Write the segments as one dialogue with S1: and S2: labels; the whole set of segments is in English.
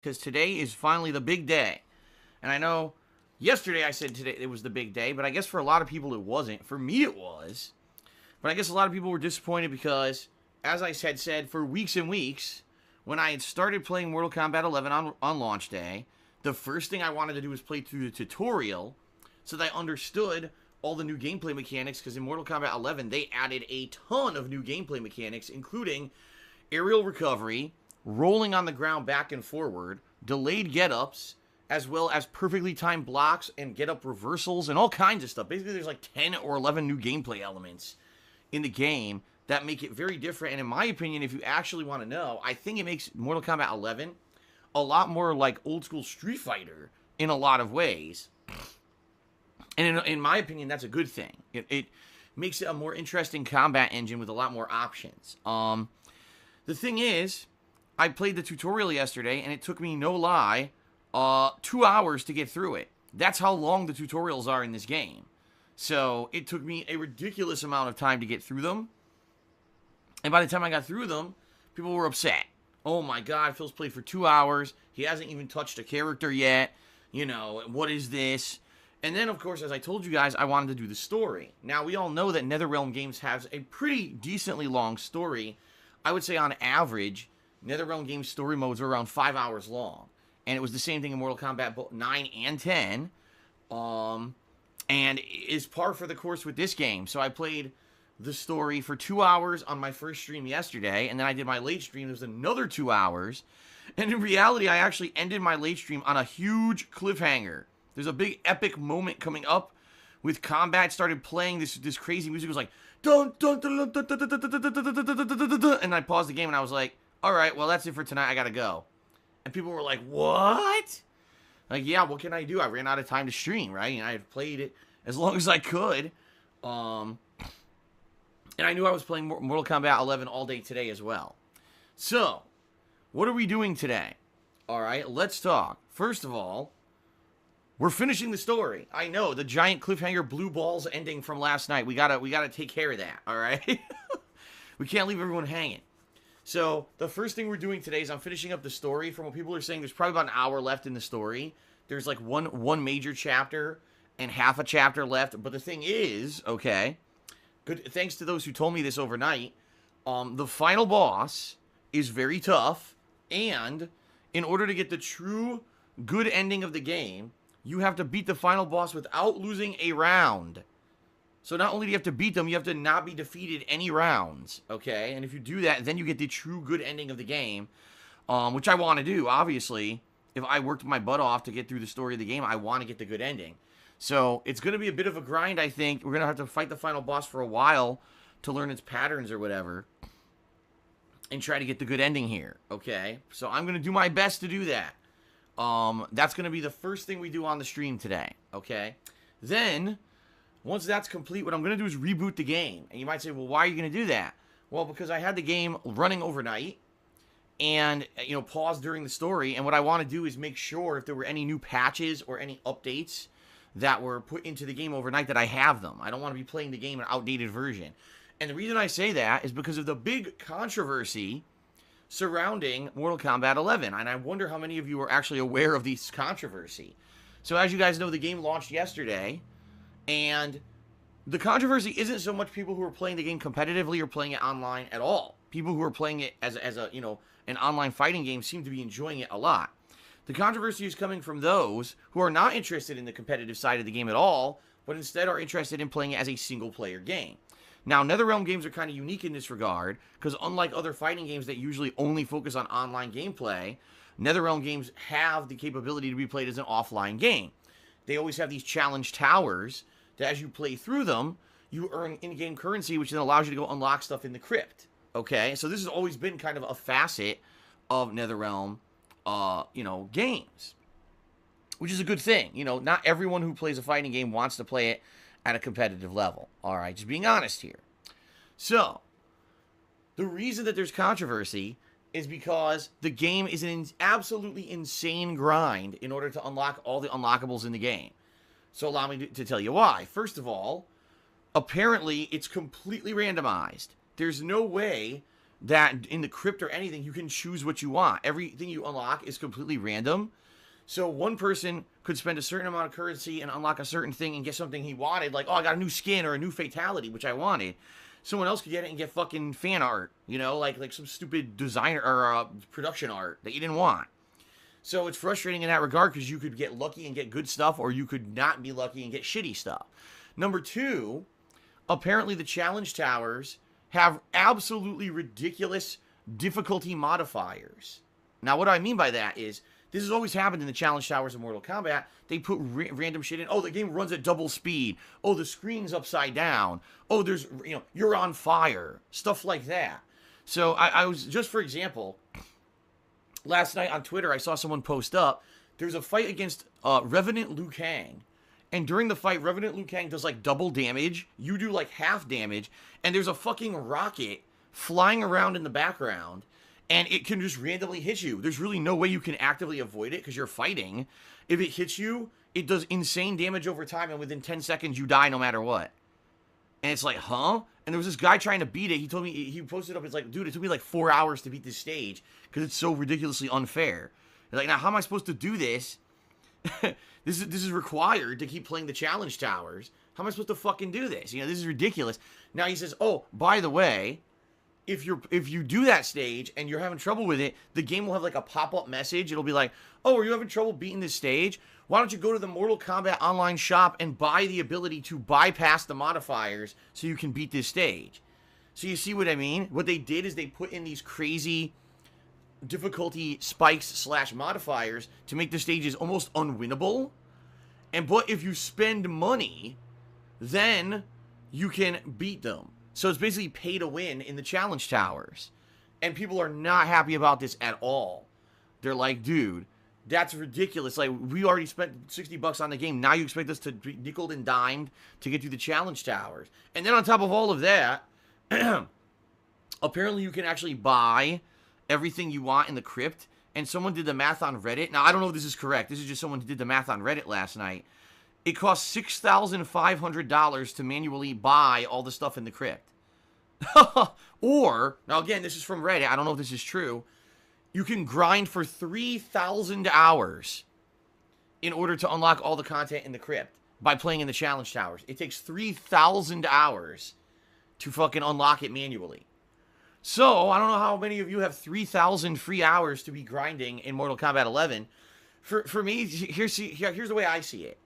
S1: because today is finally the big day. And I know yesterday I said today it was the big day, but I guess for a lot of people it wasn't. For me it was. But I guess a lot of people were disappointed because, as I had said for weeks and weeks, when I had started playing Mortal Kombat 11 on launch day, the first thing I wanted to do was play through the tutorial so that I understood all the new gameplay mechanics, because in Mortal Kombat 11 they added a ton of new gameplay mechanics, including aerial recovery, rolling on the ground back and forward, delayed get-ups, as well as perfectly timed blocks and get-up reversals and all kinds of stuff. Basically, there's like 10 or 11 new gameplay elements in the game that make it very different. And in my opinion, if you actually want to know, I think it makes Mortal Kombat 11 a lot more like old school Street Fighter in a lot of ways. And in my opinion, that's a good thing. It makes it a more interesting combat engine with a lot more options. The thing is, I played the tutorial yesterday, and it took me, no lie, 2 hours to get through it. That's how long the tutorials are in this game. So it took me a ridiculous amount of time to get through them. And by the time I got through them, people were upset. Oh my god, Phil's played for 2 hours. He hasn't even touched a character yet. You know, what is this? And then, of course, as I told you guys, I wanted to do the story. Now, we all know that NetherRealm Games has a pretty decently long story. I would say on average, NetherRealm Games story modes are around 5 hours long. And it was the same thing in Mortal Kombat 9 and 10. And is par for the course with this game. So I played the story for 2 hours on my first stream yesterday, and then I did my late stream. There was another 2 hours. And in reality, I actually ended my late stream on a huge cliffhanger. There's a big epic moment coming up with Kombat. Started playing this crazy music. It was like, dun, dun, dun, dun, dun, dun, dun, dun, dun, dun, dun, dun, and I paused the game and I was like, all right, well, that's it for tonight. I gotta go. And people were like, what? Like, yeah, what can I do? I ran out of time to stream, right? And I had played it as long as I could. And I knew I was playing Mortal Kombat 11 all day today as well. So, what are we doing today? All right, let's talk. First of all, we're finishing the story. I know, the giant cliffhanger blue balls ending from last night. We gotta take care of that, all right? We can't leave everyone hanging. So, the first thing we're doing today is I'm finishing up the story. From what people are saying, there's probably about an hour left in the story. There's like one major chapter and half a chapter left. But the thing is, okay, good. Thanks to those who told me this overnight, the final boss is very tough. And in order to get the true good ending of the game, you have to beat the final boss without losing a round. So not only do you have to beat them, you have to not be defeated any rounds, okay? And if you do that, then you get the true good ending of the game, which I want to do, obviously. If I worked my butt off to get through the story of the game, I want to get the good ending. So it's going to be a bit of a grind, I think. We're going to have to fight the final boss for a while to learn its patterns or whatever and try to get the good ending here, okay? So I'm going to do my best to do that. That's going to be the first thing we do on the stream today, okay? Then, once that's complete, what I'm going to do is reboot the game. And you might say, well, why are you going to do that? Well, because I had the game running overnight and, you know, paused during the story. And what I want to do is make sure if there were any new patches or any updates that were put into the game overnight that I have them. I don't want to be playing the game in an outdated version. And the reason I say that is because of the big controversy surrounding Mortal Kombat 11. And I wonder how many of you are actually aware of this controversy. So as you guys know, the game launched yesterday. And the controversy isn't so much people who are playing the game competitively or playing it online at all. People who are playing it as a, you know, an online fighting game seem to be enjoying it a lot. The controversy is coming from those who are not interested in the competitive side of the game at all, but instead are interested in playing it as a single-player game. Now, NetherRealm games are kind of unique in this regard, because unlike other fighting games that usually only focus on online gameplay, NetherRealm games have the capability to be played as an offline game. They always have these challenge towers that as you play through them, you earn in-game currency, which then allows you to go unlock stuff in the crypt. Okay, so this has always been kind of a facet of NetherRealm, you know, games, which is a good thing. You know, not everyone who plays a fighting game wants to play it at a competitive level. All right, just being honest here. So, the reason that there's controversy is because the game is an absolutely insane grind in order to unlock all the unlockables in the game. So allow me to tell you why. First of all, apparently it's completely randomized. There's no way that in the crypt or anything, you can choose what you want. Everything you unlock is completely random. So one person could spend a certain amount of currency and unlock a certain thing and get something he wanted, like, oh, I got a new skin or a new fatality, which I wanted. Someone else could get it and get fucking fan art, you know, like some stupid designer or production art that you didn't want. So it's frustrating in that regard because you could get lucky and get good stuff, or you could not be lucky and get shitty stuff. Number two, apparently the challenge towers have absolutely ridiculous difficulty modifiers. Now, what I mean by that is, this has always happened in the challenge towers of Mortal Kombat. They put random shit in. Oh, the game runs at double speed. Oh, the screen's upside down. Oh, there's, you know, you're on fire. Stuff like that. So I was, just for example, last night on Twitter, I saw someone post up, there's a fight against Revenant Liu Kang. And during the fight, Revenant Liu Kang does like double damage. You do like half damage. And there's a fucking rocket flying around in the background. And it can just randomly hit you. There's really no way you can actively avoid it because you're fighting. If it hits you, it does insane damage over time. And within 10 seconds, you die no matter what. And it's like, huh? And there was this guy trying to beat it. He told me, he posted up, it's like, dude, it took me like 4 hours to beat this stage because it's so ridiculously unfair. Like, now how am I supposed to do this? This is required to keep playing the challenge towers. How am I supposed to fucking do this? You know, this is ridiculous. Now he says, oh, by the way, if you do that stage and you're having trouble with it, the game will have like a pop-up message. It'll be like, oh, are you having trouble beating this stage? Why don't you go to the Mortal Kombat online shop and buy the ability to bypass the modifiers so you can beat this stage? So you see what I mean? What they did is they put in these crazy difficulty spikes / modifiers to make the stages almost unwinnable. But if you spend money, then you can beat them. So it's basically pay to win in the challenge towers. And people are not happy about this at all. They're like, dude, that's ridiculous. Like, we already spent $60 on the game. Now you expect us to be nickeled and dimed to get through the challenge towers. And then on top of all of that, apparently you can actually buy everything you want in the crypt. And someone did the math on Reddit. Now, I don't know if this is correct. This is just someone who did the math on Reddit last night. It costs $6,500 to manually buy all the stuff in the crypt. Or, now again, this is from Reddit. I don't know if this is true. You can grind for 3,000 hours in order to unlock all the content in the crypt by playing in the challenge towers. It takes 3,000 hours to fucking unlock it manually. So, I don't know how many of you have 3,000 free hours to be grinding in Mortal Kombat 11. For me, here's the way I see it.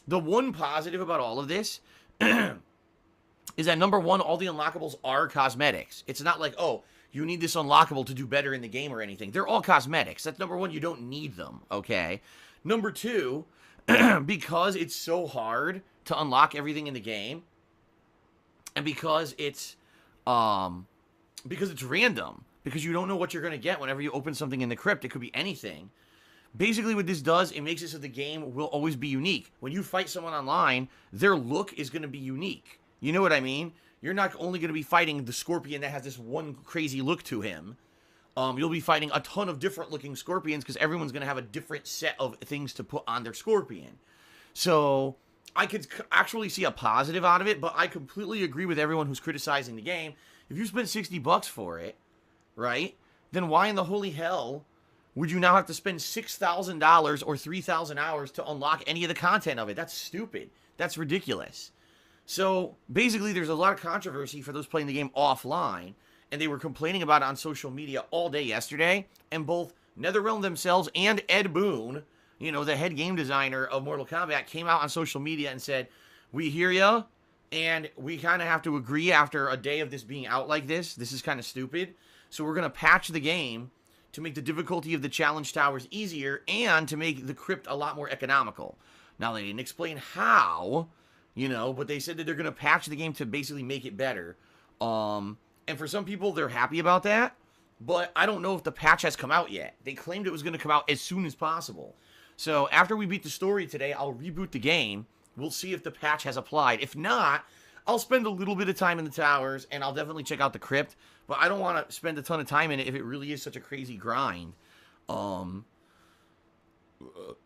S1: The one positive about all of this is that, number one, all the unlockables are cosmetics. It's not like, oh, you need this unlockable to do better in the game or anything. They're all cosmetics. That's number one, you don't need them, okay? Number two, because it's so hard to unlock everything in the game, and because it's random, because you don't know what you're going to get whenever you open something in the crypt. It could be anything. Basically, what this does, it makes it so the game will always be unique. When you fight someone online, their look is going to be unique. You know what I mean? You're not only going to be fighting the Scorpion that has this one crazy look to him. You'll be fighting a ton of different looking Scorpions because everyone's going to have a different set of things to put on their Scorpion. So, I could actually see a positive out of it, but I completely agree with everyone who's criticizing the game. If you spend $60 for it, right, then why in the holy hell would you now have to spend $6,000 or 3,000 hours to unlock any of the content of it? That's stupid. That's ridiculous. So, basically, there's a lot of controversy for those playing the game offline, and they were complaining about it on social media all day yesterday, and both NetherRealm themselves and Ed Boon, you know, the head game designer of Mortal Kombat, came out on social media and said, we hear ya, and we kind of have to agree after a day of this being out like this. This is kind of stupid. So we're going to patch the game to make the difficulty of the challenge towers easier and to make the crypt a lot more economical. Now, they didn't explain how, you know, but they said that they're going to patch the game to basically make it better. And for some people, they're happy about that, but I don't know if the patch has come out yet. They claimed it was going to come out as soon as possible. So after we beat the story today, I'll reboot the game. We'll see if the patch has applied. If not, I'll spend a little bit of time in the towers, and I'll definitely check out the crypt, but I don't want to spend a ton of time in it if it really is such a crazy grind. You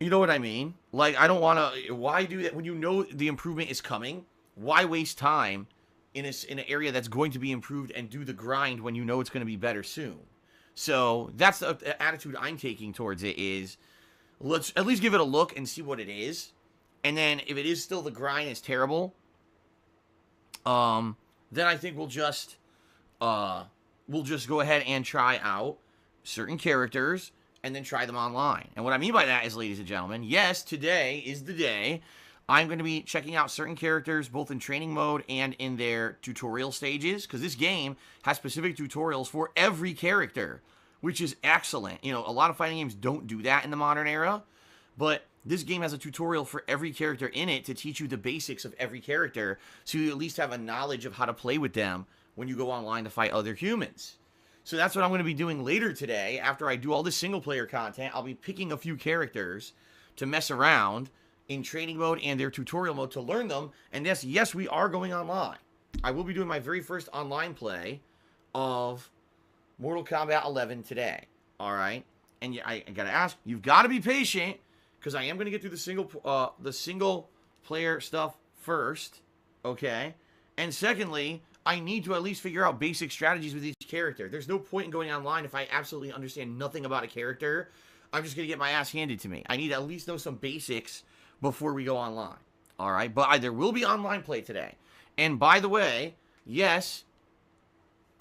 S1: know what I mean? Like, I don't want to... Why do that? When you know the improvement is coming, why waste time in an area that's going to be improved and do the grind when you know it's going to be better soon. So that's the attitude I'm taking towards it is, let's at least give it a look and see what it is. And then if it is still the grind is terrible, then I think we'll just go ahead and try out certain characters and then try them online. And what I mean by that is, ladies and gentlemen, yes, today is the day I'm going to be checking out certain characters both in training mode and in their tutorial stages, because this game has specific tutorials for every character, which is excellent. You know, a lot of fighting games don't do that in the modern era, but this game has a tutorial for every character in it to teach you the basics of every character, so you at least have a knowledge of how to play with them when you go online to fight other humans. So that's what I'm going to be doing later today. After I do all this single-player content, I'll be picking a few characters to mess around in training mode and their tutorial mode to learn them. And yes, we are going online. I will be doing my very first online play of Mortal Kombat 11 today. All right? And I got to ask, you've got to be patient, because I am going to get through the single player stuff first, okay? And secondly, I need to at least figure out basic strategies with each character. There's no point in going online if I absolutely understand nothing about a character. I'm just going to get my ass handed to me. I need to at least know some basics before we go online, all right? But there will be online play today. And by the way, yes,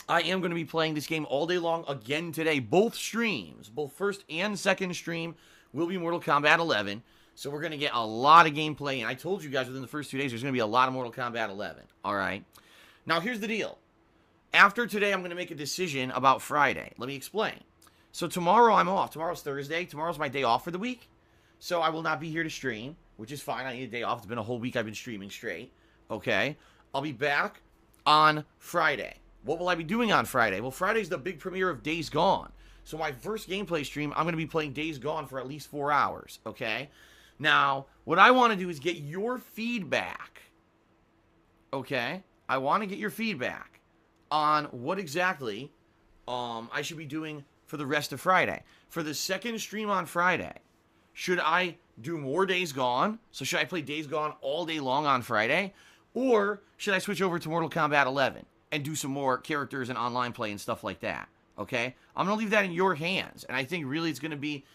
S1: I am going to be playing this game all day long again today. Both streams, both first and second stream, will be Mortal Kombat 11. So we're going to get a lot of gameplay. And I told you guys within the first 2 days, there's going to be a lot of Mortal Kombat 11. All right. Now, here's the deal. After today, I'm going to make a decision about Friday. Let me explain. So tomorrow, I'm off. Tomorrow's Thursday. Tomorrow's my day off for the week. So I will not be here to stream, which is fine. I need a day off. It's been a whole week I've been streaming straight. Okay. I'll be back on Friday. What will I be doing on Friday? Well, Friday's the big premiere of Days Gone. So my first gameplay stream, I'm going to be playing Days Gone for at least 4 hours, okay? Now, what I want to do is get your feedback, okay? I want to get your feedback on what exactly I should be doing for the rest of Friday. For the second stream on Friday, should I do more Days Gone? So should I play Days Gone all day long on Friday? Or should I switch over to Mortal Kombat 11 and do some more characters and online play and stuff like that? Okay? I'm going to leave that in your hands. And I think really it's going to be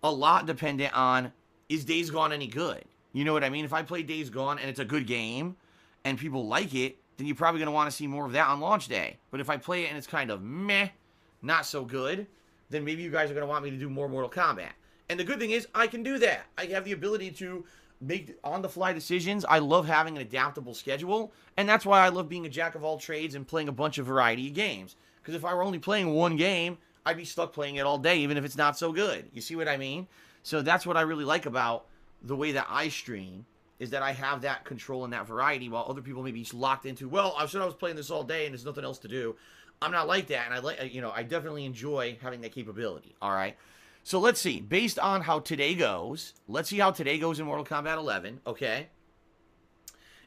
S1: a lot dependent on, is Days Gone any good? You know what I mean? If I play Days Gone and it's a good game and people like it, then you're probably going to want to see more of that on launch day. But if I play it and it's kind of meh, not so good, then maybe you guys are going to want me to do more Mortal Kombat. And the good thing is, I can do that. I have the ability to make on-the-fly decisions. I love having an adaptable schedule, and that's why I love being a jack of all trades and playing a bunch of variety of games. Because if I were only playing one game, I'd be stuck playing it all day, even if it's not so good. You see what I mean? So that's what I really like about the way that I stream, is that I have that control and that variety, while other people may be locked into, well, I said I was playing this all day and there's nothing else to do. I'm not like that, and I definitely enjoy having that capability, all right? So let's see. Based on how today goes, let's see how today goes in Mortal Kombat 11, okay?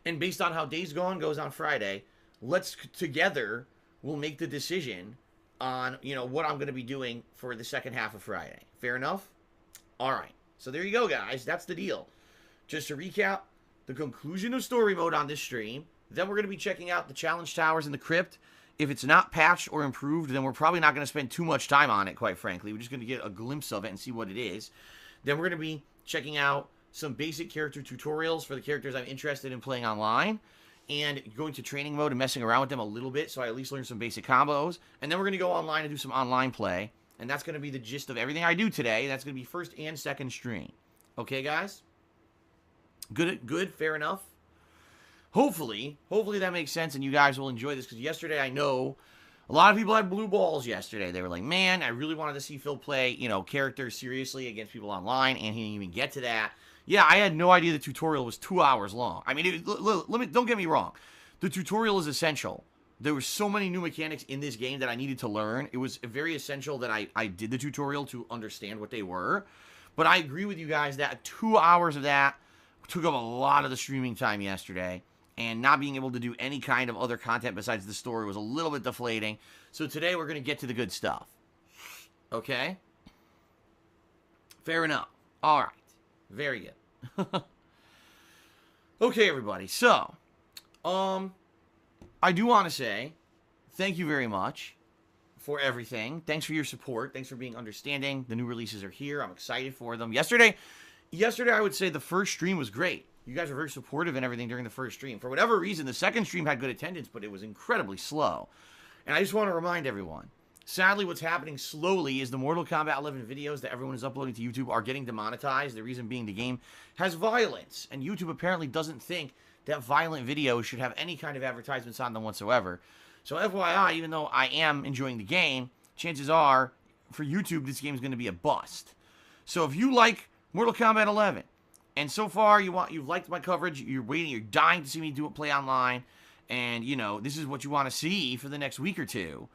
S1: And based on how Days Gone goes on Friday, let's together, we'll make the decision on, what I'm going to be doing for the second half of Friday. Fair enough? All right. So there you go, guys. That's the deal. Just to recap, the conclusion of story mode on this stream. Then we're going to be checking out the challenge towers in the crypt. If it's not patched or improved, then we're probably not going to spend too much time on it, quite frankly. We're just going to get a glimpse of it and see what it is. Then we're going to be checking out some basic character tutorials for the characters I'm interested in playing online, and going to training mode and messing around with them a little bit so I at least learn some basic combos. And then we're going to go online and do some online play. And that's going to be the gist of everything I do today. That's going to be first and second stream. Okay, guys? Good, fair enough. Hopefully that makes sense and you guys will enjoy this, because yesterday I know a lot of people had blue balls yesterday. They were like, man, I really wanted to see Phil play, characters seriously against people online, and he didn't even get to that. Yeah, I had no idea the tutorial was 2 hours long. I mean, don't get me wrong. The tutorial is essential. There were so many new mechanics in this game that I needed to learn. It was very essential that I did the tutorial to understand what they were. But I agree with you guys that 2 hours of that took up a lot of the streaming time yesterday. And not being able to do any kind of other content besides the story was a little bit deflating. So today we're going to get to the good stuff. Okay? Fair enough. All right. Very good. Okay, everybody. So, I do want to say thank you very much for everything. Thanks for your support. Thanks for being understanding. The new releases are here. I'm excited for them. Yesterday I would say the first stream was great. You guys were very supportive and everything during the first stream. For whatever reason, the second stream had good attendance, but it was incredibly slow. And I just want to remind everyone, sadly, what's happening slowly is the Mortal Kombat 11 videos that everyone is uploading to YouTube are getting demonetized. The reason being the game has violence, and YouTube apparently doesn't think that violent videos should have any kind of advertisements on them whatsoever. So FYI, even though I am enjoying the game, chances are, for YouTube, this game is going to be a bust. So if you like Mortal Kombat 11, and so far you've liked my coverage, you're dying to see me play online, and this is what you want to see for the next week or two,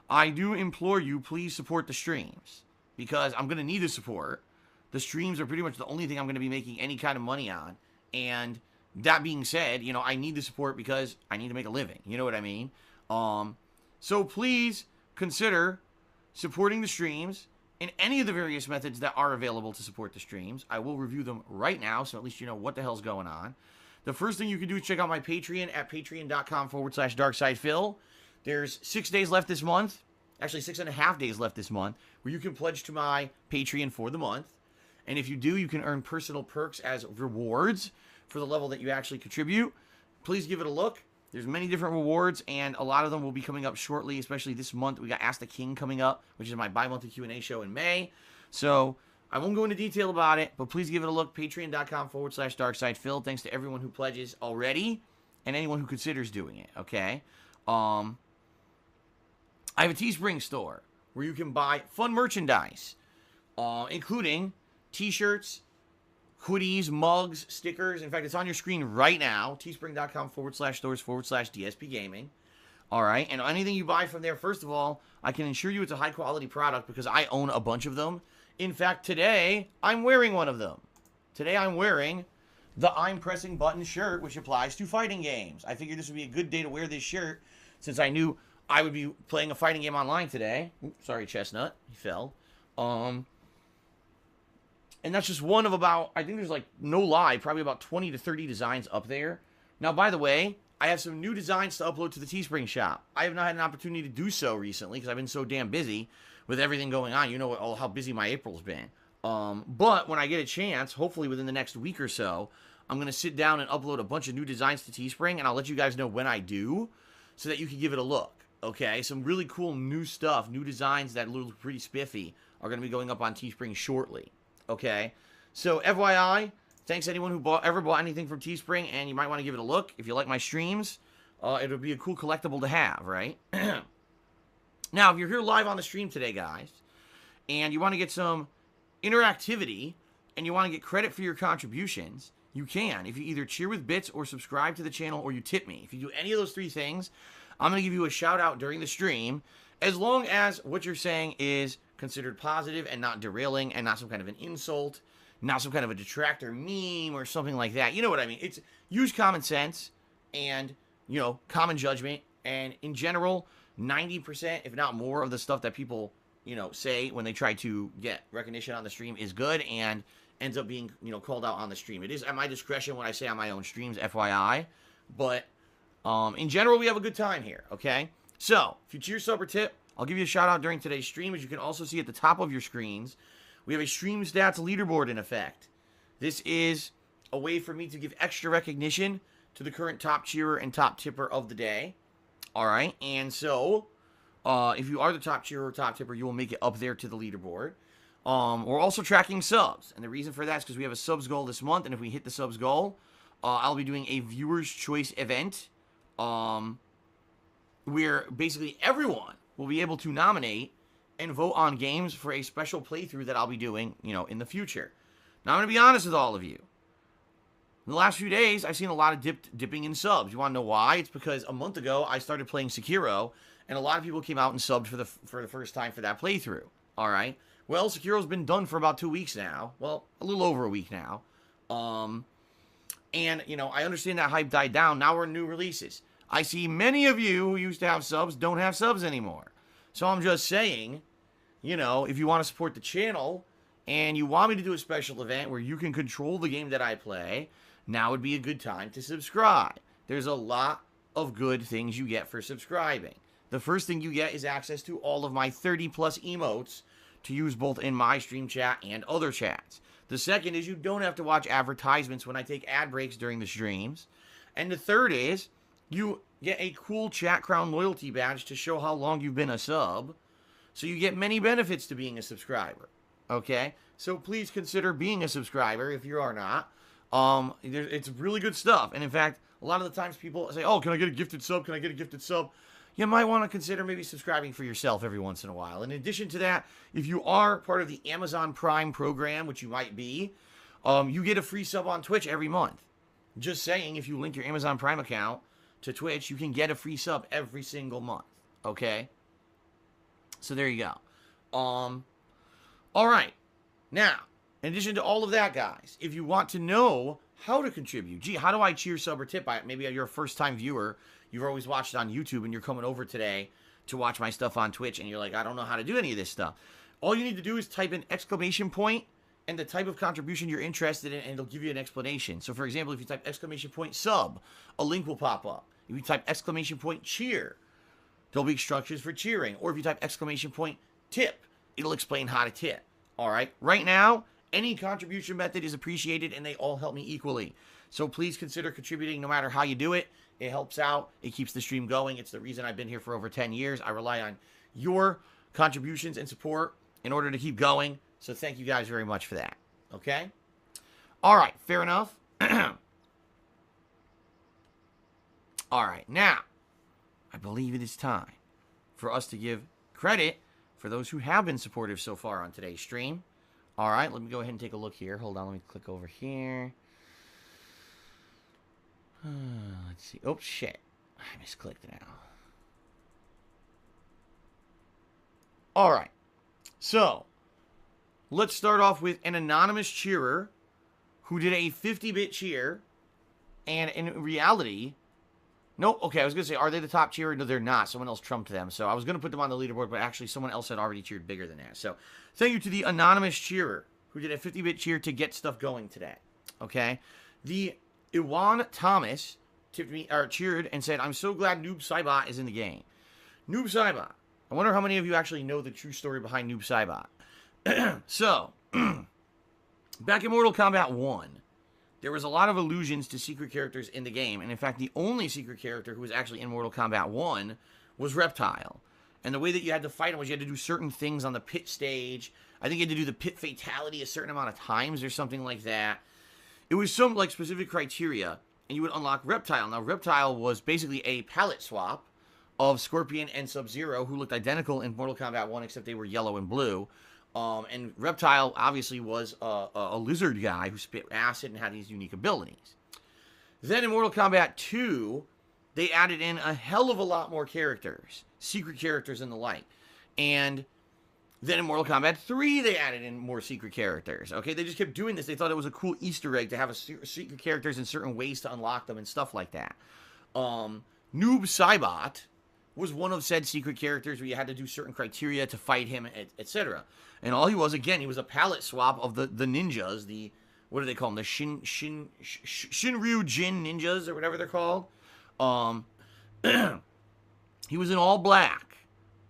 S1: I do implore you, please support the streams, because I'm going to need the support. The streams are pretty much the only thing I'm going to be making any kind of money on, and that being said, I need the support because I need to make a living. You know what I mean? So please consider supporting the streams in any of the various methods that are available to support the streams. I will review them right now, so at least you know what the hell's going on. The first thing you can do is check out my Patreon at patreon.com/DarkSidePhil. There's 6 days left this month, actually 6.5 days left this month, where you can pledge to my Patreon for the month. And if you do, you can earn personal perks as rewards for the level that you actually contribute. Please give it a look. There's many different rewards, and a lot of them will be coming up shortly, especially this month. We got Ask the King coming up, which is my bi-monthly Q&A show in May. So I won't go into detail about it, but please give it a look. Patreon.com/DarkSidePhil. Thanks to everyone who pledges already and anyone who considers doing it, okay? I have a Teespring store where you can buy fun merchandise, including t-shirts, hoodies, mugs, stickers. In fact, it's on your screen right now. Teespring.com/stores/DSPGaming. All right. And anything you buy from there, first of all, I can ensure you it's a high quality product because I own a bunch of them. In fact, today, I'm wearing one of them. Today, I'm wearing the I'm Pressing Buttons shirt, which applies to fighting games. I figured this would be a good day to wear this shirt since I knew I would be playing a fighting game online today. Oops, sorry, Chestnut. He fell. And that's just one of about, I think there's like, no lie, probably about 20 to 30 designs up there. Now, by the way, I have some new designs to upload to the Teespring shop. I have not had an opportunity to do so recently because I've been so damn busy with everything going on. You know how busy my April's been. But when I get a chance, hopefully within the next week or so, I'm going to sit down and upload a bunch of new designs to Teespring, and I'll let you guys know when I do so that you can give it a look. Okay, some really cool new stuff, new designs that look pretty spiffy are going to be going up on Teespring shortly. Okay, so FYI, thanks to anyone who ever bought anything from Teespring, and you might want to give it a look. If you like my streams, it'll be a cool collectible to have, right? Now, if you're here live on the stream today, guys, and you want to get some interactivity, and you want to get credit for your contributions, you can. If you either cheer with bits or subscribe to the channel or you tip me. If you do any of those three things, I'm going to give you a shout out during the stream, as long as what you're saying is considered positive and not derailing and not some kind of an insult, not some kind of a detractor meme or something like that. You know what I mean? It's use common sense and, common judgment. And in general, 90%, if not more, of the stuff that people, say when they try to get recognition on the stream is good and ends up being, called out on the stream. It is at my discretion when I say on my own streams, FYI. But in general, we have a good time here, okay? So, if you cheer, sub, or tip, I'll give you a shout out during today's stream. As you can also see at the top of your screens, we have a stream stats leaderboard in effect. This is a way for me to give extra recognition to the current top cheerer and top tipper of the day. All right, and so if you are the top cheerer or top tipper, you will make it up there to the leaderboard. We're also tracking subs, and the reason for that is because we have a subs goal this month, and if we hit the subs goal, I'll be doing a viewer's choice event where basically everyone will be able to nominate and vote on games for a special playthrough that I'll be doing, in the future. Now, I'm going to be honest with all of you. In the last few days, I've seen a lot of dipping in subs. You want to know why? It's because a month ago, I started playing Sekiro, and a lot of people came out and subbed for the first time for that playthrough. All right? Well, Sekiro's been done for about 2 weeks now. Well, a little over a week now. And, I understand that hype died down. Now we're in new releases. I see many of you who used to have subs don't have subs anymore. So I'm just saying, if you want to support the channel and you want me to do a special event where you can control the game that I play, now would be a good time to subscribe. There's a lot of good things you get for subscribing. The first thing you get is access to all of my 30 plus emotes to use both in my stream chat and other chats. The second is you don't have to watch advertisements when I take ad breaks during the streams. And the third is you get a cool Chat Crown loyalty badge to show how long you've been a sub. So you get many benefits to being a subscriber. Okay? So please consider being a subscriber if you are not. It's really good stuff. And in fact, a lot of the times people say, oh, can I get a gifted sub? Can I get a gifted sub? You might want to consider maybe subscribing for yourself every once in a while. In addition to that, if you are part of the Amazon Prime program, which you might be, you get a free sub on Twitch every month. Just saying, if you link your Amazon Prime account to Twitch, you can get a free sub every single month. Okay? So there you go. All right. Now, in addition to all of that, guys, if you want to know how to contribute, gee, how do I cheer, sub, or tip? Maybe you're a first-time viewer. You've always watched it on YouTube, and you're coming over today to watch my stuff on Twitch, and you're like, I don't know how to do any of this stuff. All you need to do is type in exclamation point and the type of contribution you're interested in, and it'll give you an explanation. So, for example, if you type exclamation point sub, a link will pop up. If you type exclamation point cheer, there'll be instructions for cheering. Or if you type exclamation point tip, it'll explain how to tip. All right? Right now, any contribution method is appreciated, and they all help me equally. So please consider contributing no matter how you do it. It helps out. It keeps the stream going. It's the reason I've been here for over 10 years. I rely on your contributions and support in order to keep going. So thank you guys very much for that. Okay? All right. Fair enough. All right. Now, I believe it is time for us to give credit for those who have been supportive so far on today's stream. All right. Let me go ahead and take a look here. Hold on. Let me click over here. Let's see. Oh, shit. I misclicked now. All right. So, let's start off with an anonymous cheerer who did a 50-bit cheer. And in reality, no, okay, I was going to say, are they the top cheerer? No, they're not. Someone else trumped them. So, I was going to put them on the leaderboard, but actually someone else had already cheered bigger than that. So, thank you to the anonymous cheerer who did a 50-bit cheer to get stuff going today. Okay? The Iwan Thomas tipped me, or cheered and said, I'm so glad Noob Saibot is in the game. Noob Saibot. I wonder how many of you actually know the true story behind Noob Saibot. So, back in Mortal Kombat 1, there was a lot of allusions to secret characters in the game. And in fact, the only secret character who was actually in Mortal Kombat 1 was Reptile. And the way that you had to fight him was you had to do certain things on the pit stage. I think you had to do the pit fatality a certain amount of times or something like that. It was some like specific criteria, and you would unlock Reptile. Now, Reptile was basically a palette swap of Scorpion and Sub-Zero, who looked identical in Mortal Kombat 1, except they were yellow and blue. And Reptile obviously was a lizard guy who spit acid and had these unique abilities. Then in Mortal Kombat 2, they added in a hell of a lot more characters, secret characters and the like. And then in Mortal Kombat 3, they added in more secret characters. Okay, they just kept doing this. They thought it was a cool Easter egg to have secret characters in certain ways to unlock them and stuff like that. Noob Saibot was one of said secret characters where you had to do certain criteria to fight him, etc. And all he was, again, he was a palette swap of the ninjas, the, what do they call them? The Shinryu Jin ninjas, or whatever they're called. He was in all black,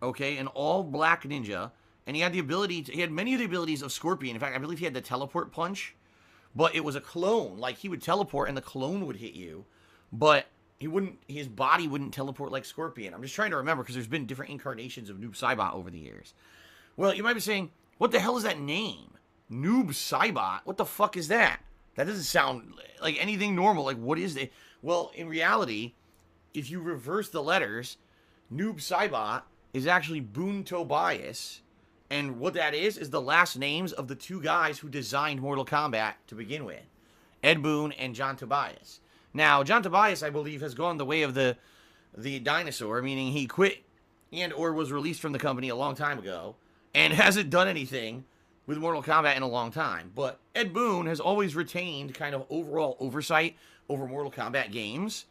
S1: okay, an all black ninja. And he had the ability he had many of the abilities of Scorpion. In fact, I believe he had the teleport punch, but it was a clone. Like, he would teleport and the clone would hit you, but his body wouldn't teleport like Scorpion. I'm just trying to remember because there's been different incarnations of Noob Saibot over the years. Well, you might be saying, what the hell is that name? Noob Saibot? What the fuck is that? That doesn't sound like anything normal. Like, what is it? Well, in reality, if you reverse the letters, Noob Saibot is actually Boon Tobias. And what that is the last names of the two guys who designed Mortal Kombat to begin with. Ed Boon and John Tobias. Now, John Tobias, I believe, has gone the way of the dinosaur, meaning he quit and or was released from the company a long time ago and hasn't done anything with Mortal Kombat in a long time. But Ed Boon has always retained kind of overall oversight over Mortal Kombat games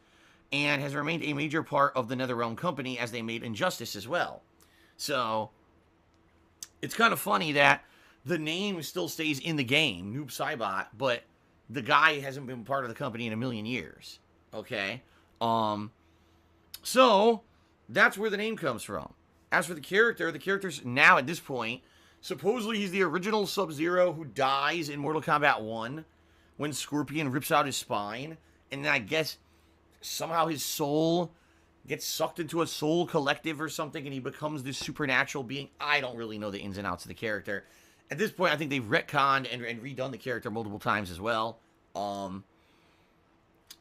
S1: and has remained a major part of the NetherRealm company as they made Injustice as well. So it's kind of funny that the name still stays in the game, Noob Saibot, but the guy hasn't been part of the company in a million years. Okay? So, that's where the name comes from. As for the character's now at this point, supposedly he's the original Sub-Zero who dies in Mortal Kombat 1 when Scorpion rips out his spine. And then I guess somehow his soul gets sucked into a soul collective or something and he becomes this supernatural being. I don't really know the ins and outs of the character. At this point, I think they've retconned and redone the character multiple times as well. But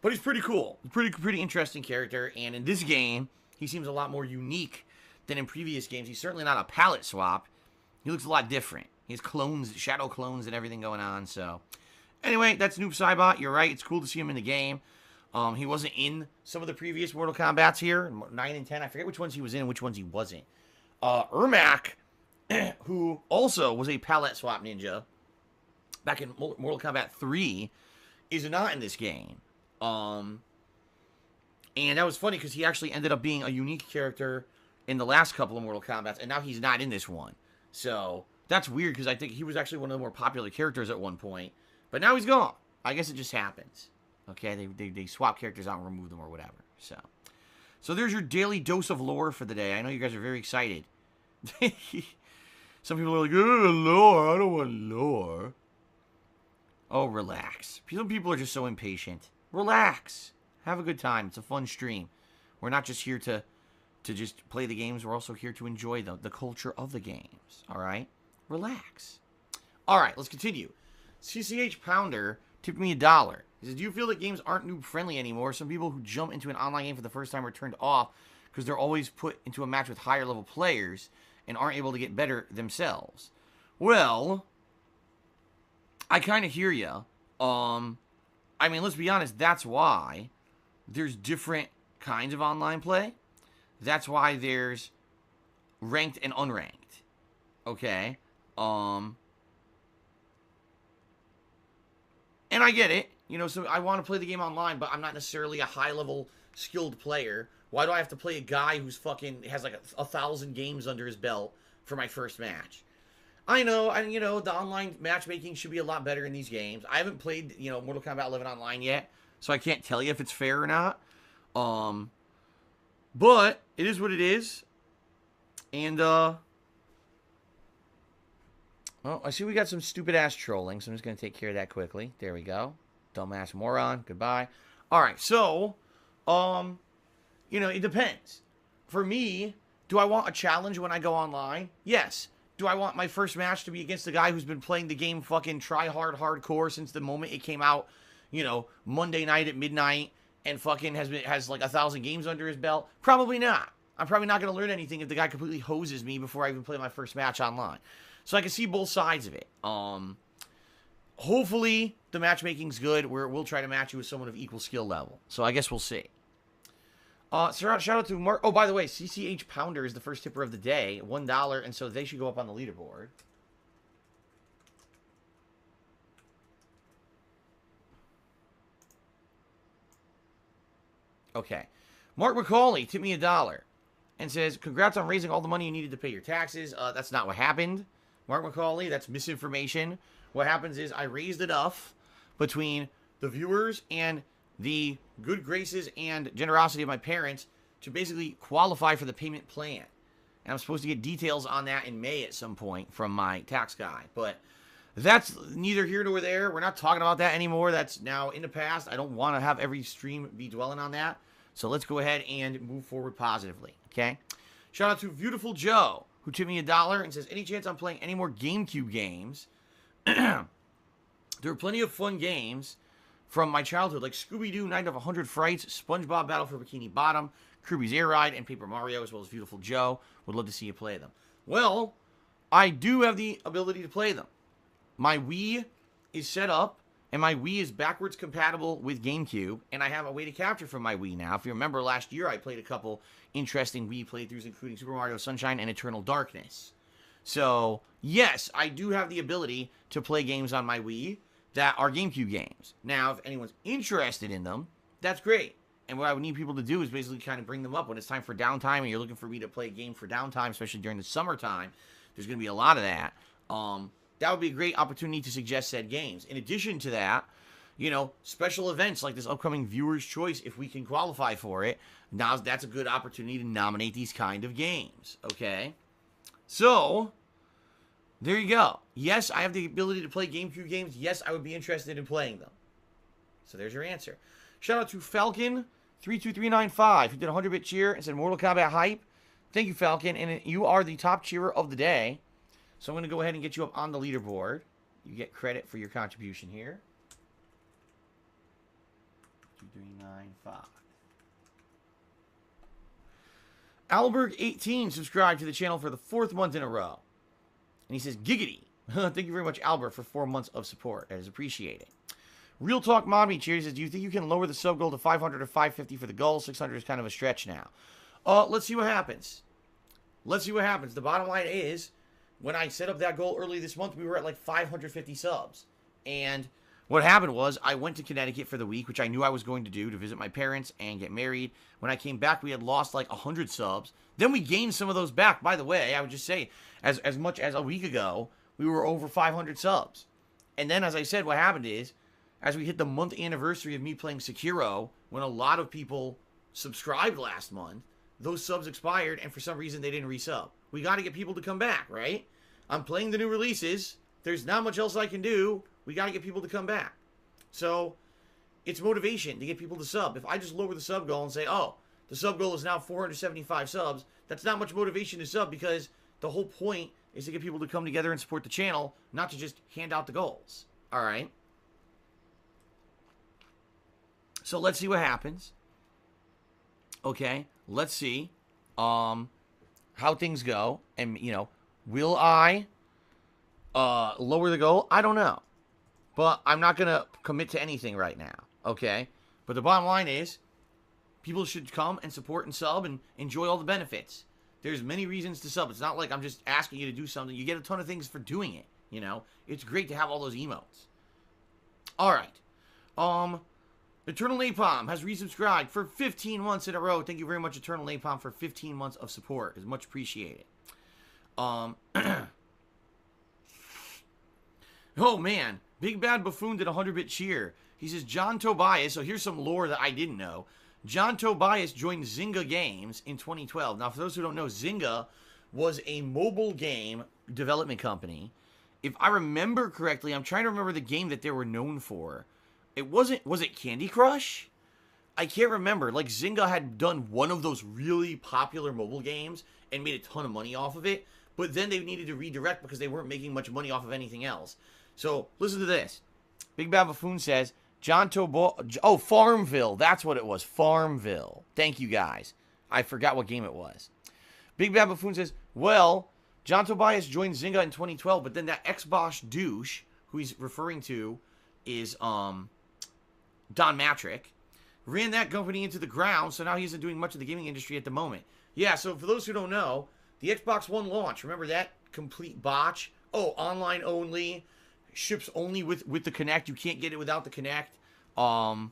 S1: he's pretty cool. Pretty interesting character. And in this game, he seems a lot more unique than in previous games. He's certainly not a palette swap. He looks a lot different. He has clones, shadow clones and everything going on. So, anyway, that's Noob Saibot. You're right. It's cool to see him in the game. He wasn't in some of the previous Mortal Kombats here, 9 and 10. I forget which ones he was in and which ones he wasn't. Ermac, who also was a palette swap ninja back in Mortal Kombat 3, is not in this game. And that was funny because he actually ended up being a unique character in the last couple of Mortal Kombats, and now he's not in this one. So, that's weird because I think he was actually one of the more popular characters at one point. But now he's gone. I guess it just happens. Okay, they swap characters out and remove them or whatever. So there's your daily dose of lore for the day. I know you guys are very excited. Some people are like, oh, lore, I don't want lore. Oh, relax. Some people are just so impatient. Relax. Have a good time. It's a fun stream. We're not just here to just play the games. We're also here to enjoy the culture of the games. All right? Relax. All right, let's continue. CCH Pounder tipped me $1. He says, do you feel that games aren't noob-friendly anymore? Some people who jump into an online game for the first time are turned off because they're always put into a match with higher-level players and aren't able to get better themselves. Well, I kind of hear you. I mean, let's be honest, that's why there's different kinds of online play. That's why there's ranked and unranked. Okay? And I get it. You know, so I want to play the game online, but I'm not necessarily a high-level skilled player. Why do I have to play a guy who's fucking has like 1,000 games under his belt for my first match? I know, and you know, the online matchmaking should be a lot better in these games. I haven't played, you know, Mortal Kombat 11 online yet, so I can't tell you if it's fair or not. But it is what it is. And well, I see we got some stupid-ass trolling, so I'm just going to take care of that quickly. There we go. Dumbass moron. Goodbye. All right, so, you know, it depends. For me, do I want a challenge when I go online? Yes. Do I want my first match to be against the guy who's been playing the game fucking hardcore since the moment it came out, you know, Monday night at midnight, and fucking has like 1,000 games under his belt? Probably not. I'm probably not going to learn anything if the guy completely hoses me before I even play my first match online. So I can see both sides of it. Hopefully the matchmaking's good, where we'll try to match you with someone of equal skill level. So I guess we'll see. Shout out to Mark. Oh, by the way, CCH Pounder is the first tipper of the day, $1, and so they should go up on the leaderboard. Okay. Mark McCauley tipped me $1 and says, congrats on raising all the money you needed to pay your taxes. That's not what happened, Mark McCauley. That's misinformation. What happens is I raised enough between the viewers and the good graces and generosity of my parents to basically qualify for the payment plan. And I'm supposed to get details on that in May at some point from my tax guy. But that's neither here nor there. We're not talking about that anymore. That's now in the past. I don't want to have every stream be dwelling on that. So let's go ahead and move forward positively. Okay? Shout out to Beautiful Joe, who tipped me $1 and says, any chance I'm playing any more GameCube games? There are plenty of fun games from my childhood, like Scooby-Doo, Night of 100 Frights, SpongeBob Battle for Bikini Bottom, Kirby's Air Ride, and Paper Mario, as well as Beautiful Joe. Would love to see you play them. Well, I do have the ability to play them. My Wii is set up, and my Wii is backwards compatible with GameCube, and I have a way to capture from my Wii now. If you remember last year, I played a couple interesting Wii playthroughs, including Super Mario Sunshine and Eternal Darkness. So, yes, I do have the ability to play games on my Wii that are GameCube games. Now, if anyone's interested in them, that's great. And what I would need people to do is basically kind of bring them up when it's time for downtime and you're looking for me to play a game for downtime, especially during the summertime. There's going to be a lot of that. That would be a great opportunity to suggest said games. In addition to that, special events like this upcoming Viewer's Choice, if we can qualify for it, now that's a good opportunity to nominate these kind of games, okay? So, there you go. Yes, I have the ability to play GameCube games. Yes, I would be interested in playing them. So there's your answer. Shout out to Falcon32395, who did a 100-bit cheer and said Mortal Kombat hype. Thank you, Falcon, and you are the top cheerer of the day. So I'm going to go ahead and get you up on the leaderboard. You get credit for your contribution here. 2395. Alberg18 subscribed to the channel for the 4th month in a row. And he says, giggity. Thank you very much, Albert, for 4 months of support. That is appreciated. Real Talk Mommy Cheers says, do you think you can lower the sub goal to 500 or 550 for the goal? 600 is kind of a stretch now. Let's see what happens. Let's see what happens. The bottom line is, when I set up that goal early this month, we were at like 550 subs. And what happened was, I went to Connecticut for the week, which I knew I was going to do, to visit my parents and get married. When I came back, we had lost like 100 subs. Then we gained some of those back. By the way, I would just say, as much as a week ago, we were over 500 subs. And then, as I said, what happened is, as we hit the month anniversary of me playing Sekiro, when a lot of people subscribed last month, those subs expired, and for some reason, they didn't resub. We got to get people to come back, right? I'm playing the new releases. There's not much else I can do. We got to get people to come back. So, it's motivation to get people to sub. If I just lower the sub goal and say, oh, the sub goal is now 475 subs, that's not much motivation to sub, because the whole point is to get people to come together and support the channel, not to just hand out the goals. All right? So, let's see what happens. Okay? Let's see how things go. And, will I lower the goal? I don't know. But I'm not going to commit to anything right now. Okay? But the bottom line is, people should come and support and sub and enjoy all the benefits. There's many reasons to sub. It's not like I'm just asking you to do something. You get a ton of things for doing it. It's great to have all those emotes. All right. Eternal Napalm has resubscribed for 15 months in a row. Thank you very much, Eternal Napalm, for 15 months of support. It's much appreciated. Oh, man. Big Bad Buffoon did a 100-bit cheer. He says, John Tobias, so here's some lore that I didn't know. John Tobias joined Zynga Games in 2012. Now, for those who don't know, Zynga was a mobile game development company. If I remember correctly, I'm trying to remember the game that they were known for. Was it Candy Crush? I can't remember. Like, Zynga had done one of those really popular mobile games and made a ton of money off of it, but then they needed to redirect because they weren't making much money off of anything else. So, listen to this. Big Bad Buffoon says, Farmville. That's what it was. Farmville. Thank you, guys. I forgot what game it was. Big Bad Buffoon says, well, John Tobias joined Zynga in 2012, but then that Xbox douche, who he's referring to, is, Don Matrick, ran that company into the ground, so now he isn't doing much of the gaming industry at the moment. Yeah, so for those who don't know, the Xbox One launch, remember that complete botch? Oh, online only, ships only with the Kinect, you can't get it without the Kinect. Oh,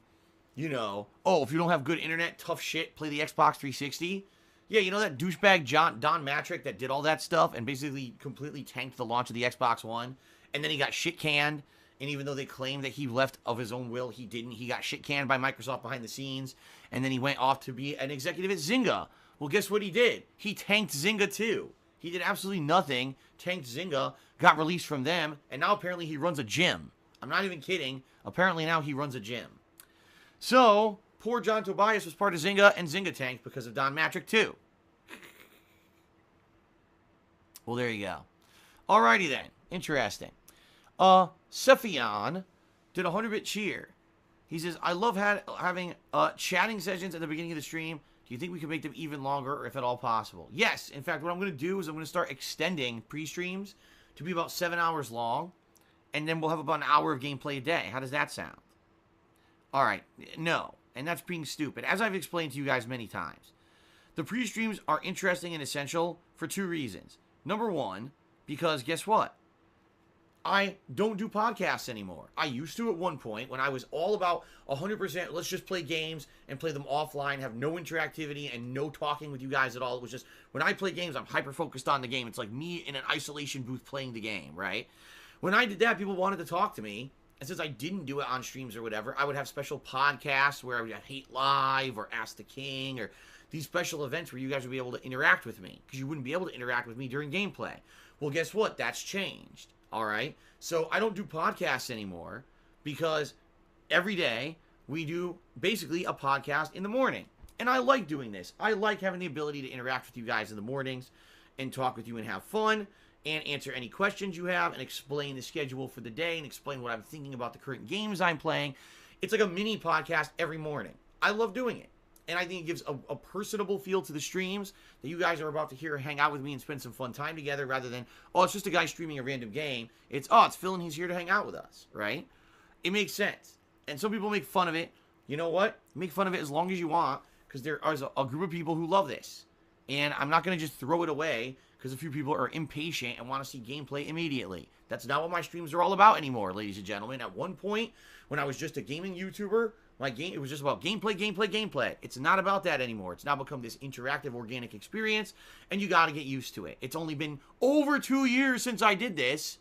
S1: if you don't have good internet, tough shit, play the Xbox 360. Yeah, that douchebag Don Matrick that did all that stuff and basically completely tanked the launch of the Xbox One, and then he got shit canned. And even though they claim that he left of his own will, he didn't. He got shit canned by Microsoft behind the scenes. And then he went off to be an executive at Zynga. Well, guess what he did? He tanked Zynga too. He did absolutely nothing. Tanked Zynga, got released from them, and now apparently he runs a gym. I'm not even kidding. Apparently now he runs a gym. So, poor John Tobias was part of Zynga, and Zynga tanked because of Don Matrick too. Well, there you go. Alrighty then. Interesting. Sephion did a 100-bit cheer. He says, I love having chatting sessions at the beginning of the stream. Do you think we can make them even longer, or if at all possible? Yes. In fact, what I'm going to do is I'm going to start extending pre-streams to be about 7 hours long, and then we'll have about an hour of gameplay a day. How does that sound? All right. No. And that's being stupid. As I've explained to you guys many times, the pre-streams are interesting and essential for 2 reasons. Number 1, because guess what? I don't do podcasts anymore. I used to at one point when I was all about 100%, let's just play games and play them offline, have no interactivity and no talking with you guys at all. It was just, when I play games, I'm hyper-focused on the game. It's like me in an isolation booth playing the game, right? When I did that, people wanted to talk to me, And since I didn't do it on streams or whatever, I would have special podcasts where I would have Hate Live or Ask the King or these special events where you guys would be able to interact with me because you wouldn't be able to interact with me during gameplay. Well, guess what? That's changed. All right. So I don't do podcasts anymore because every day we do basically a podcast in the morning. And I like doing this. I like having the ability to interact with you guys in the mornings and talk with you and have fun and answer any questions you have and explain the schedule for the day and explain what I'm thinking about the current games I'm playing. It's like a mini podcast every morning. I love doing it. And I think it gives a personable feel to the streams that you guys are about to hear, hang out with me and spend some fun time together rather than, oh, it's just a guy streaming a random game. It's Phil and he's here to hang out with us, right? It makes sense. And some people make fun of it. You know what? Make fun of it as long as you want because there is a group of people who love this. And I'm not going to just throw it away because a few people are impatient and want to see gameplay immediately. That's not what my streams are all about anymore, ladies and gentlemen. At one point, when I was just a gaming YouTuber, it was just about gameplay. It's not about that anymore. It's now become this interactive, organic experience, and you got to get used to it. It's only been over 2 years since I did this,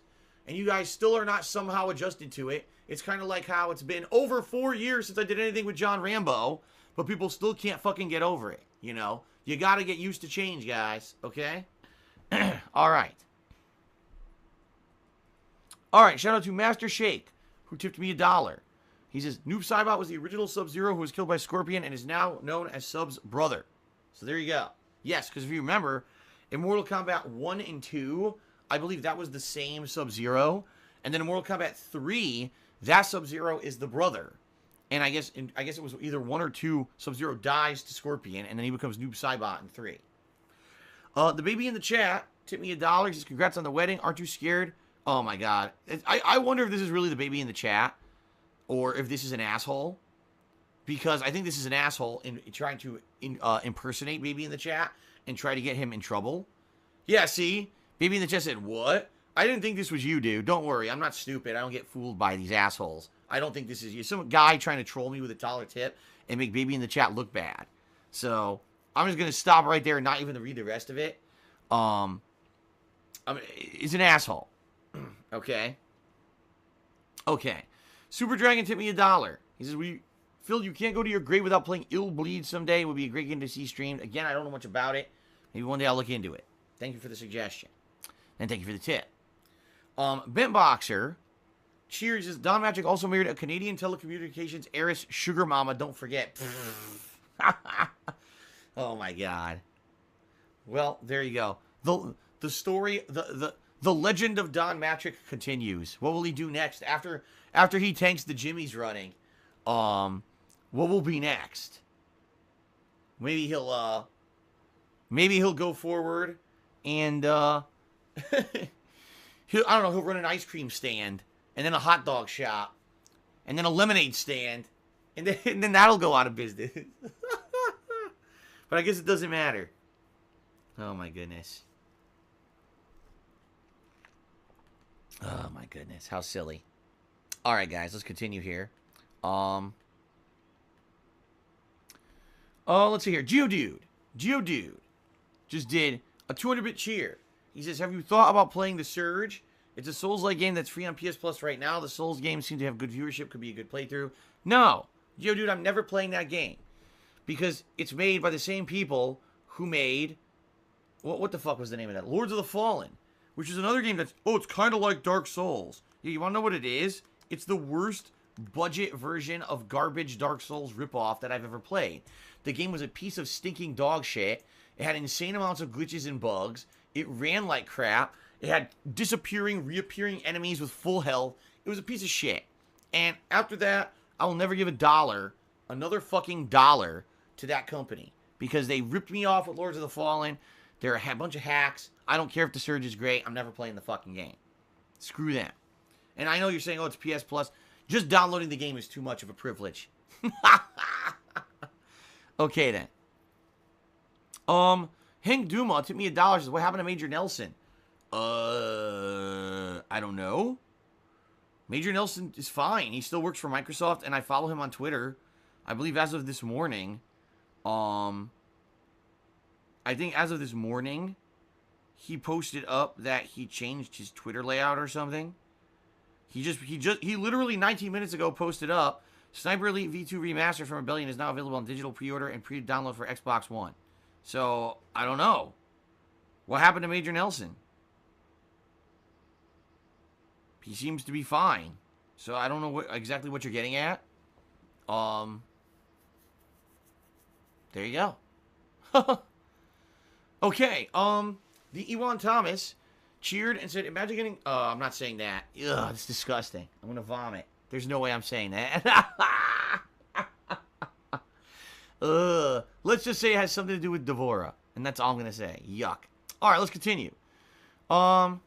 S1: and you guys still are not somehow adjusted to it. It's kind of like how it's been over 4 years since I did anything with John Rambo, but people still can't fucking get over it, you know? You got to get used to change, guys, okay? All right. All right, shout out to Master Shake, who tipped me $1. He says, Noob Saibot was the original Sub-Zero who was killed by Scorpion and is now known as Sub's brother. So there you go. Yes, because if you remember, in Mortal Kombat 1 and 2, I believe that was the same Sub-Zero. And then in Mortal Kombat 3, that Sub-Zero is the brother. And I guess it was either 1 or 2, Sub-Zero dies to Scorpion, and then he becomes Noob Saibot in 3. The baby in the chat tipped me $1. He says, congrats on the wedding. Aren't you scared? Oh, my God. I wonder if this is really the baby in the chat or if this is an asshole. Because I think this is an asshole in trying to impersonate baby in the chat and try to get him in trouble. Yeah, see? Baby in the chat said, what? I didn't think this was you, dude. Don't worry. I'm not stupid. I don't get fooled by these assholes. I don't think this is you. Some guy trying to troll me with a $1 tip and make baby in the chat look bad. So I'm just going to stop right there and not even read the rest of it. He's an asshole. Okay? Okay. Super Dragon tipped me $1. He says, Phil, you can't go to your grave without playing Ill Bleed someday. It would be a great game to see streamed. Again, I don't know much about it. Maybe one day I'll look into it. Thank you for the suggestion. And thank you for the tip. Bent Boxer. Cheers. Says, Don Magic also married a Canadian telecommunications heiress, Sugar Mama. Don't forget. Oh, my God. Well, there you go. The story, the legend of Don Matrick continues. What will he do next after he tanks the Jimmy's running? What will be next? Maybe he'll go forward and I don't know, he'll run an ice cream stand and then a hot dog shop and then a lemonade stand and then that'll go out of business. But I guess it doesn't matter. Oh my goodness. Oh my goodness, how silly. All right, guys, let's continue here. Let's see here. Geodude just did a 200-bit cheer. He says, have you thought about playing The Surge? It's a Souls-like game that's free on PS Plus right now. The Souls games seem to have good viewership. Could be a good playthrough. No. Geodude, I'm never playing that game. Because it's made by the same people who made... What the fuck was the name of that? Lords of the Fallen. Which is another game that's... Oh, it's kind of like Dark Souls. Yeah, you want to know what it is? It's the worst budget version of garbage Dark Souls ripoff that I've ever played. The game was a piece of stinking dog shit. It had insane amounts of glitches and bugs. It ran like crap. It had disappearing, reappearing enemies with full health. It was a piece of shit. And after that, I will never give another fucking dollar to that company. Because they ripped me off with Lords of the Fallen. They're a bunch of hacks. I don't care if the Surge is great. I'm never playing the fucking game. Screw them. And I know you're saying, oh, it's PS Plus. Just downloading the game is too much of a privilege. Okay, then. Hank Duma took me $1. Says, what happened to Major Nelson? I don't know. Major Nelson is fine. He still works for Microsoft, and I follow him on Twitter. I believe as of this morning. I think as of this morning, he posted up that he changed his Twitter layout or something. He literally 19 minutes ago posted up, Sniper Elite V2 Remastered from Rebellion is now available on digital pre-order and pre-download for Xbox One. So, I don't know. What happened to Major Nelson? He seems to be fine. So, I don't know exactly what you're getting at. There you go. Okay, the Ewan Thomas cheered and said, imagine getting... I'm not saying that. Ugh, it's disgusting. I'm gonna vomit. There's no way I'm saying that. Let's just say it has something to do with Devora. And that's all I'm gonna say. Yuck. Alright, let's continue. I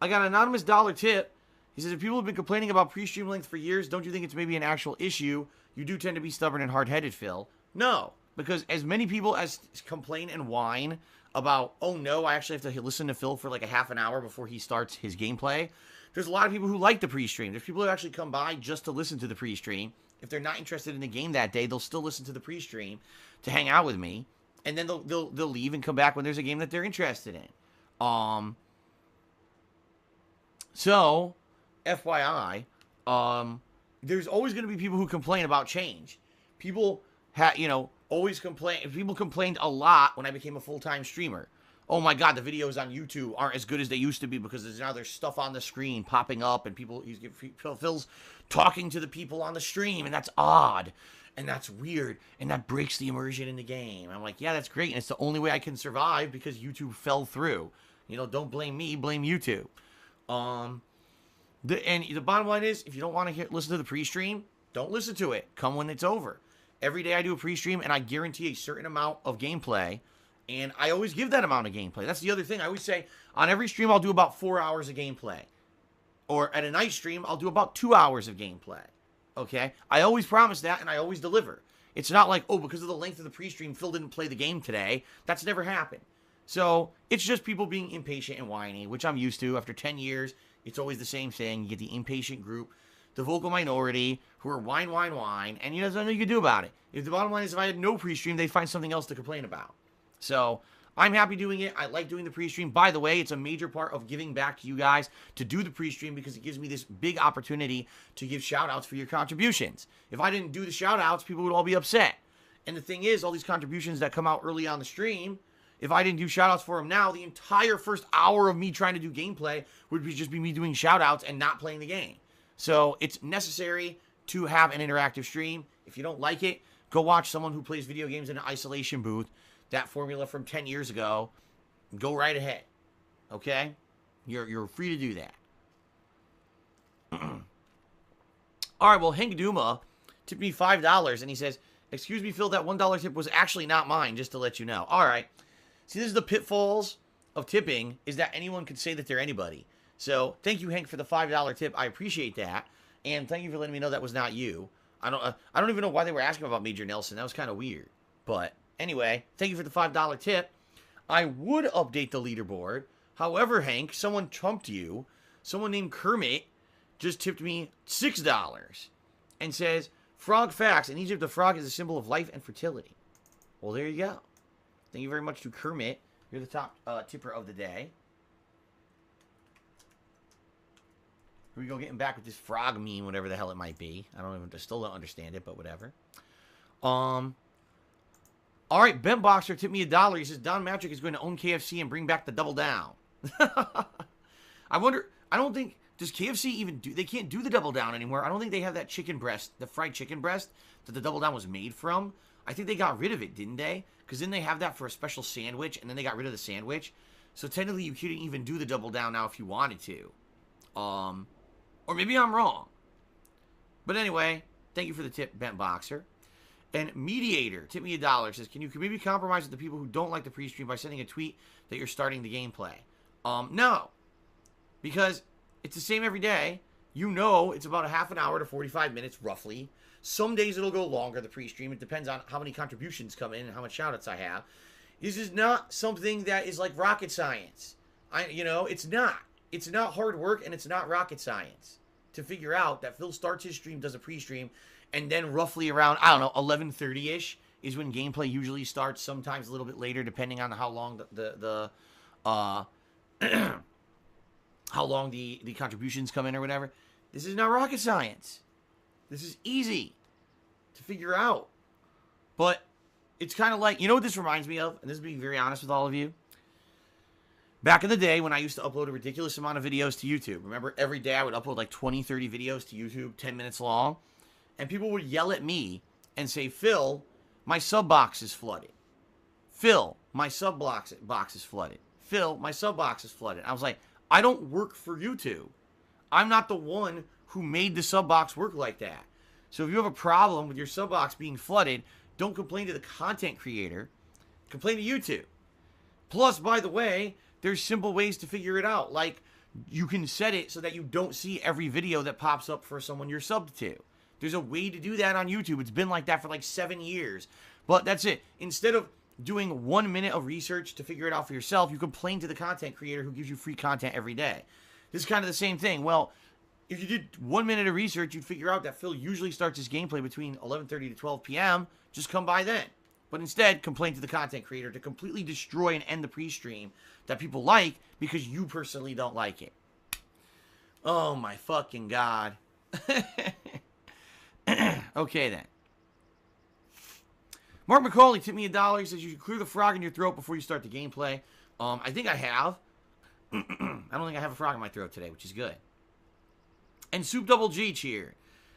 S1: got an anonymous dollar tip. He says, if people have been complaining about pre-stream length for years, don't you think it's maybe an actual issue? You do tend to be stubborn and hard-headed, Phil. No, because as many people as complain and whine about, oh no, I actually have to listen to Phil for like a half an hour before he starts his gameplay, there's a lot of people who like the pre-stream. There's people who actually come by just to listen to the pre-stream. If they're not interested in the game that day, they'll still listen to the pre-stream to hang out with me, and then they'll leave and come back when there's a game that they're interested in. So, FYI, there's always going to be people who complain about change. People, always complain. People complained a lot when I became a full-time streamer. Oh my God, the videos on YouTube aren't as good as they used to be because there's stuff on the screen popping up and Phil's talking to the people on the stream, and that's odd, and that's weird, and that breaks the immersion in the game. I'm like, yeah, that's great, and it's the only way I can survive because YouTube fell through. Don't blame me, blame YouTube. The bottom line is, if you don't want to listen to the pre-stream, don't listen to it. Come when it's over. Every day I do a pre-stream, and I guarantee a certain amount of gameplay, and I always give that amount of gameplay. That's the other thing. I always say, on every stream, I'll do about 4 hours of gameplay. Or at a night stream, I'll do about 2 hours of gameplay. Okay? I always promise that, and I always deliver. It's not like, oh, because of the length of the pre-stream, Phil didn't play the game today. That's never happened. So, it's just people being impatient and whiny, which I'm used to. After 10 years, it's always the same thing. You get the impatient group, the vocal minority, who are whine, and there's nothing you can do about it. If the bottom line is, if I had no pre-stream, they'd find something else to complain about. So, I'm happy doing it. I like doing the pre-stream. By the way, it's a major part of giving back to you guys to do the pre-stream because it gives me this big opportunity to give shout-outs for your contributions. If I didn't do the shout-outs, people would all be upset. And the thing is, all these contributions that come out early on the stream, if I didn't do shout-outs for them now, the entire first hour of me trying to do gameplay would just be me doing shout-outs and not playing the game. So, it's necessary to have an interactive stream. If you don't like it, go watch someone who plays video games in an isolation booth. That formula from 10 years ago, go right ahead. Okay? You're free to do that. Alright, well, Hank Duma tipped me $5, and he says, excuse me, Phil, that $1 tip was actually not mine, just to let you know. Alright. See, this is the pitfalls of tipping, is that anyone could say that they're anybody. So, thank you, Hank, for the $5 tip. I appreciate that. And thank you for letting me know that was not you. I don't even know why they were asking about Major Nelson. That was kind of weird. But anyway, thank you for the $5 tip. I would update the leaderboard. However, Hank, someone trumped you. Someone named Kermit just tipped me $6 and says, frog facts. In Egypt, the frog is a symbol of life and fertility. Well, there you go. Thank you very much to Kermit. You're the top tipper of the day. Here we go, getting back with this frog meme, whatever the hell it might be. I still don't understand it, but whatever. All right, Ben Boxer tipped me $1. He says, Don Matrick is going to own KFC and bring back the Double Down. I wonder, I don't think, does KFC even do, they can't do the Double Down anymore. I don't think they have that chicken breast, the fried chicken breast that the Double Down was made from. I think they got rid of it, didn't they? Because then they have that for a special sandwich, and then they got rid of the sandwich. So technically, you couldn't even do the Double Down now if you wanted to. Or maybe I'm wrong. But anyway, thank you for the tip, Bent Boxer. And Mediator tipped me $1. Says, can you maybe compromise with the people who don't like the pre-stream by sending a tweet that you're starting the gameplay? No. Because it's the same every day. You know it's about a half an hour to 45 minutes, roughly. Some days it'll go longer, the pre-stream. It depends on how many contributions come in and how much shoutouts I have. This is not something that is like rocket science. It's not. It's not hard work, and it's not rocket science to figure out that Phil starts his stream, does a pre-stream, and then roughly around, 11:30-ish is when gameplay usually starts, sometimes a little bit later, depending on how long how long the contributions come in or whatever. This is not rocket science. This is easy to figure out. But it's kind of like, you know what this reminds me of? And this is being very honest with all of you. Back in the day when I used to upload a ridiculous amount of videos to YouTube. Remember, every day I would upload like 20, 30 videos to YouTube, 10 minutes long. And people would yell at me and say, Phil, my sub box is flooded. Phil, my sub box is flooded. Phil, my sub box is flooded. I was like, I don't work for YouTube. I'm not the one who made the sub box work like that. So if you have a problem with your sub box being flooded, don't complain to the content creator. Complain to YouTube. Plus, by the way, there's simple ways to figure it out. Like, you can set it so that you don't see every video that pops up for someone you're subbed to. There's a way to do that on YouTube. It's been like that for like 7 years. But that's it. Instead of doing 1 minute of research to figure it out for yourself, you complain to the content creator who gives you free content every day. This is kind of the same thing. Well, if you did 1 minute of research, you'd figure out that Phil usually starts his gameplay between 11:30 to 12 p.m. Just come by then. But instead, complain to the content creator to completely destroy and end the pre-stream that people like because you personally don't like it. Oh my fucking God. Okay then. Mark McCauley tipped me $1. He says you should clear the frog in your throat before you start the gameplay. I think I have. I don't think I have a frog in my throat today, which is good. And Soup Double G cheer.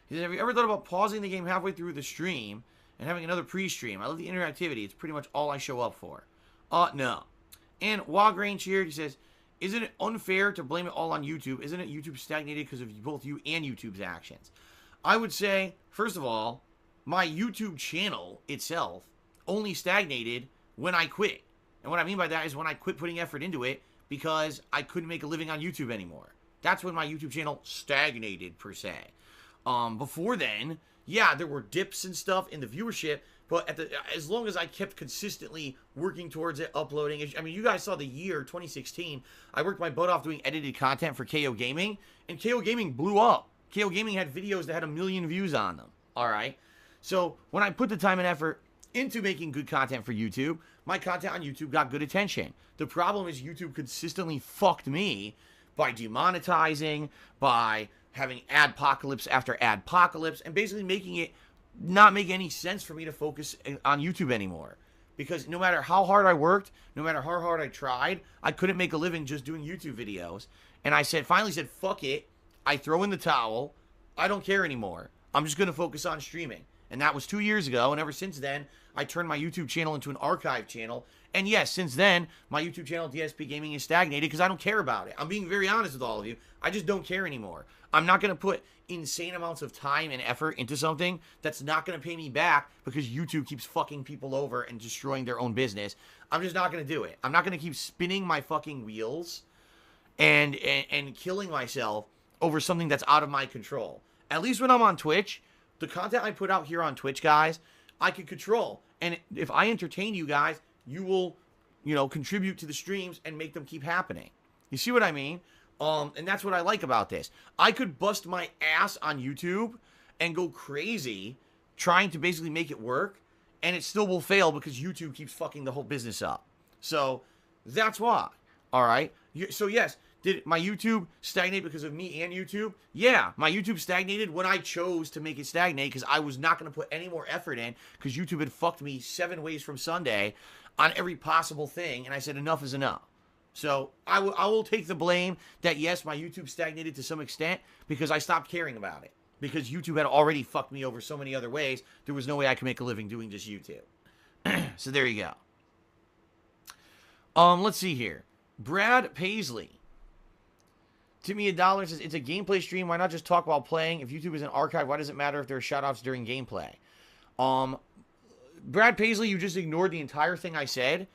S1: He says, have you ever thought about pausing the game halfway through the stream and having another pre-stream? I love the interactivity. It's pretty much all I show up for. No. And Wagrain cheered. He says, isn't it unfair to blame it all on YouTube? Isn't it YouTube stagnated because of both you and YouTube's actions? I would say, first of all, my YouTube channel itself only stagnated when I quit. And what I mean by that is when I quit putting effort into it because I couldn't make a living on YouTube anymore. That's when my YouTube channel stagnated, per se. Before then, yeah, there were dips and stuff in the viewership, but as long as I kept consistently working towards it, uploading, I mean, you guys saw the year 2016. I worked my butt off doing edited content for KO Gaming, and KO Gaming blew up. KO Gaming had videos that had 1 million views on them. All right. So when I put the time and effort into making good content for YouTube, my content on YouTube got good attention. The problem is YouTube consistently fucked me by demonetizing, by having adpocalypse after adpocalypse, and basically making it not make any sense for me to focus on YouTube anymore. Because no matter how hard I worked, no matter how hard I tried, I couldn't make a living just doing YouTube videos. And I finally said, fuck it. I throw in the towel. I don't care anymore. I'm just going to focus on streaming. And that was 2 years ago. And ever since then, I turned my YouTube channel into an archive channel. And yes, since then, my YouTube channel, DSPGaming, is stagnated because I don't care about it. I'm being very honest with all of you. I just don't care anymore. I'm not going to put insane amounts of time and effort into something that's not going to pay me back because YouTube keeps fucking people over and destroying their own business. I'm just not going to do it. I'm not going to keep spinning my fucking wheels and killing myself over something that's out of my control. At least when I'm on Twitch, the content I put out here on Twitch, guys, I can control. And if I entertain you guys, you will, contribute to the streams and make them keep happening. You see what I mean? And that's what I like about this. I could bust my ass on YouTube and go crazy trying to basically make it work, and it still will fail because YouTube keeps fucking the whole business up. So that's why. All right? So yes, did my YouTube stagnate because of me and YouTube? Yeah, my YouTube stagnated when I chose to make it stagnate because I was not going to put any more effort in because YouTube had fucked me 7 ways from Sunday on every possible thing, and I said enough is enough. So I will take the blame that, yes, my YouTube stagnated to some extent because I stopped caring about it. Because YouTube had already fucked me over so many other ways, there was no way I could make a living doing just YouTube. So there you go. Let's see here. Brad Paisley. Tip me $1 says, it's a gameplay stream. Why not just talk while playing? If YouTube is an archive, why does it matter if there are shoutouts during gameplay? Brad Paisley, you just ignored the entire thing I said.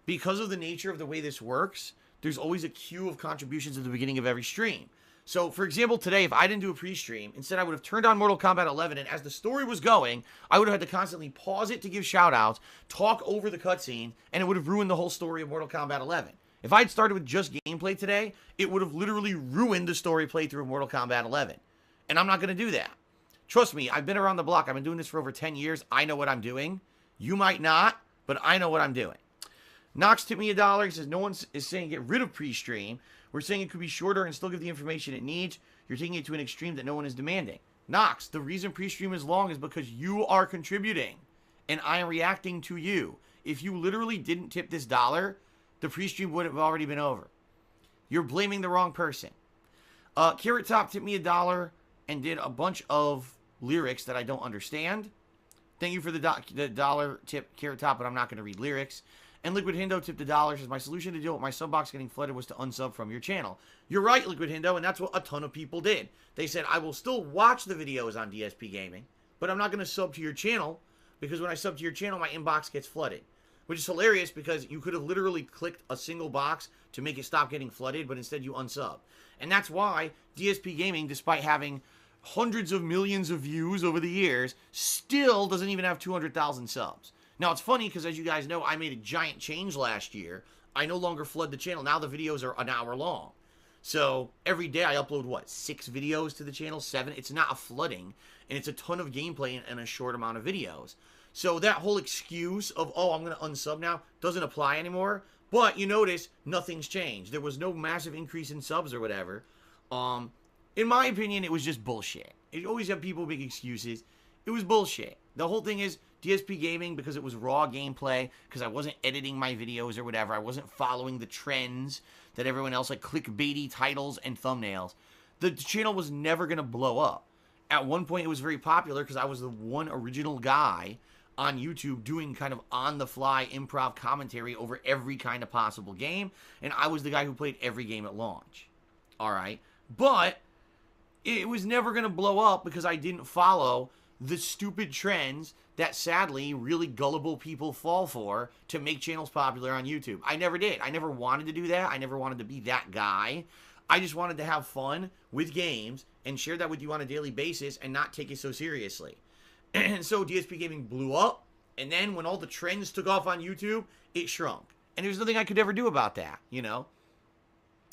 S1: Because of the nature of the way this works, there's always a queue of contributions at the beginning of every stream. So, for example, today, if I didn't do a pre-stream, instead I would have turned on Mortal Kombat 11, and as the story was going, I would have had to constantly pause it to give shoutouts, talk over the cutscene, and it would have ruined the whole story of Mortal Kombat 11. If I had started with just gameplay today, it would have literally ruined the story playthrough of Mortal Kombat 11. And I'm not going to do that. Trust me, I've been around the block. I've been doing this for over 10 years. I know what I'm doing. You might not, but I know what I'm doing. Knox tipped me $1. He says, no one is saying get rid of pre-stream. We're saying it could be shorter and still give the information it needs. You're taking it to an extreme that no one is demanding. Knox, the reason pre-stream is long is because you are contributing. And I am reacting to you. If you literally didn't tip this $1, the pre-stream would have already been over. You're blaming the wrong person. Carrot Top tipped me $1 and did a bunch of lyrics that I don't understand. Thank you for the dollar tip, Carrot Top, but I'm not going to read lyrics. And Liquid Hindo tipped $1. Says, my solution to deal with my sub box getting flooded was to unsub from your channel. You're right, Liquid Hindo, and that's what a ton of people did. They said, I will still watch the videos on DSPGaming, but I'm not going to sub to your channel, because when I sub to your channel, my inbox gets flooded. Which is hilarious, because you could have literally clicked a single box to make it stop getting flooded, but instead you unsub. And that's why DSPGaming, despite having hundreds of millions of views over the years, still doesn't even have 200,000 subs. Now, it's funny because, as you guys know, I made a giant change last year. I no longer flood the channel. Now the videos are an hour long. So every day I upload, what, 6 videos to the channel? 7? It's not a flooding, and it's a ton of gameplay in a short amount of videos. So that whole excuse of, oh, I'm going to unsub now, doesn't apply anymore. But you notice nothing's changed. There was no massive increase in subs or whatever. In my opinion, it was just bullshit. You always have people make excuses. It was bullshit. The whole thing is, DSPGaming, because it was raw gameplay, because I wasn't editing my videos or whatever, I wasn't following the trends that everyone else, like clickbaity titles and thumbnails, the channel was never going to blow up. At one point, it was very popular because I was the one original guy on YouTube doing kind of on-the-fly improv commentary over every kind of possible game, and I was the guy who played every game at launch. All right? But it was never going to blow up because I didn't follow the stupid trends that sadly really gullible people fall for to make channels popular on YouTube. I never did. I never wanted to do that. I never wanted to be that guy. I just wanted to have fun with games and share that with you on a daily basis and not take it so seriously. And so DSPGaming blew up, and then when all the trends took off on YouTube, it shrunk. And there's nothing I could ever do about that, you know?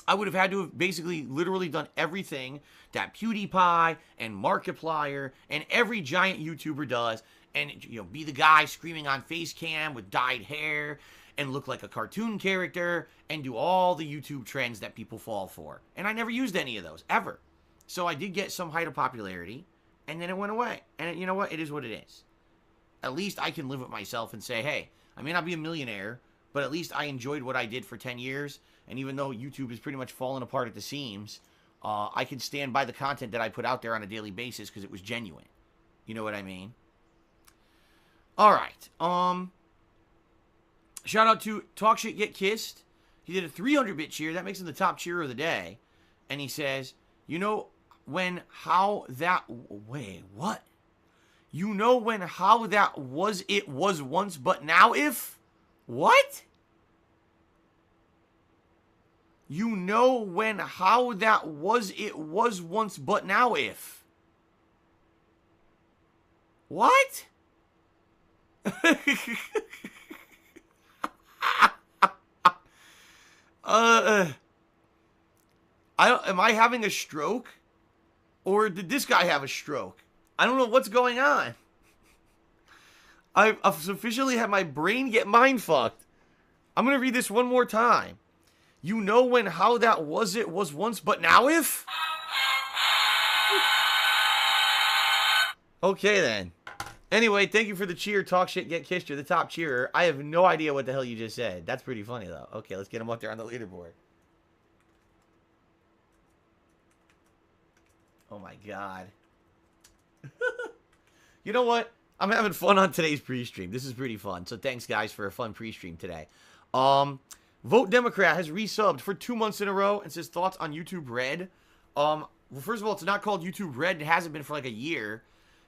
S1: I would have had to have basically literally done everything that PewDiePie and Markiplier and every giant YouTuber does, and, you know, be the guy screaming on face cam with dyed hair and look like a cartoon character and do all the YouTube trends that people fall for. And I never used any of those, ever. So I did get some height of popularity, and then it went away. And you know what? It is what it is. At least I can live with myself and say, hey, I may not be a millionaire, but at least I enjoyed what I did for 10 years. And even though YouTube is pretty much falling apart at the seams, I can stand by the content that I put out there on a daily basis because it was genuine. You know what I mean? All right. Shout out to Talk Shit Get Kissed. He did a 300-bit cheer. That makes him the top cheerer of the day. And he says, you know when how that... Wait, what? You know when how that was it was once, but now if... What? You know when how that was it was once, but now if... What? Am I having a stroke? Or did this guy have a stroke? I don't know what's going on. I've officially had my brain get mind fucked. I'm going to read this one more time. You know when how that was it was once, but now if? Okay then. Anyway, thank you for the cheer. Talk Shit Get Kissed. You're the top cheerer. I have no idea what the hell you just said. That's pretty funny though. Okay, let's get him up there on the leaderboard. Oh my god. You know what? I'm having fun on today's pre-stream. This is pretty fun. So thanks guys for a fun pre-stream today. Vote Democrat has resubbed for 2 months in a row and says thoughts on YouTube Red. Well, first of all, it's not called YouTube Red. It hasn't been for like a year.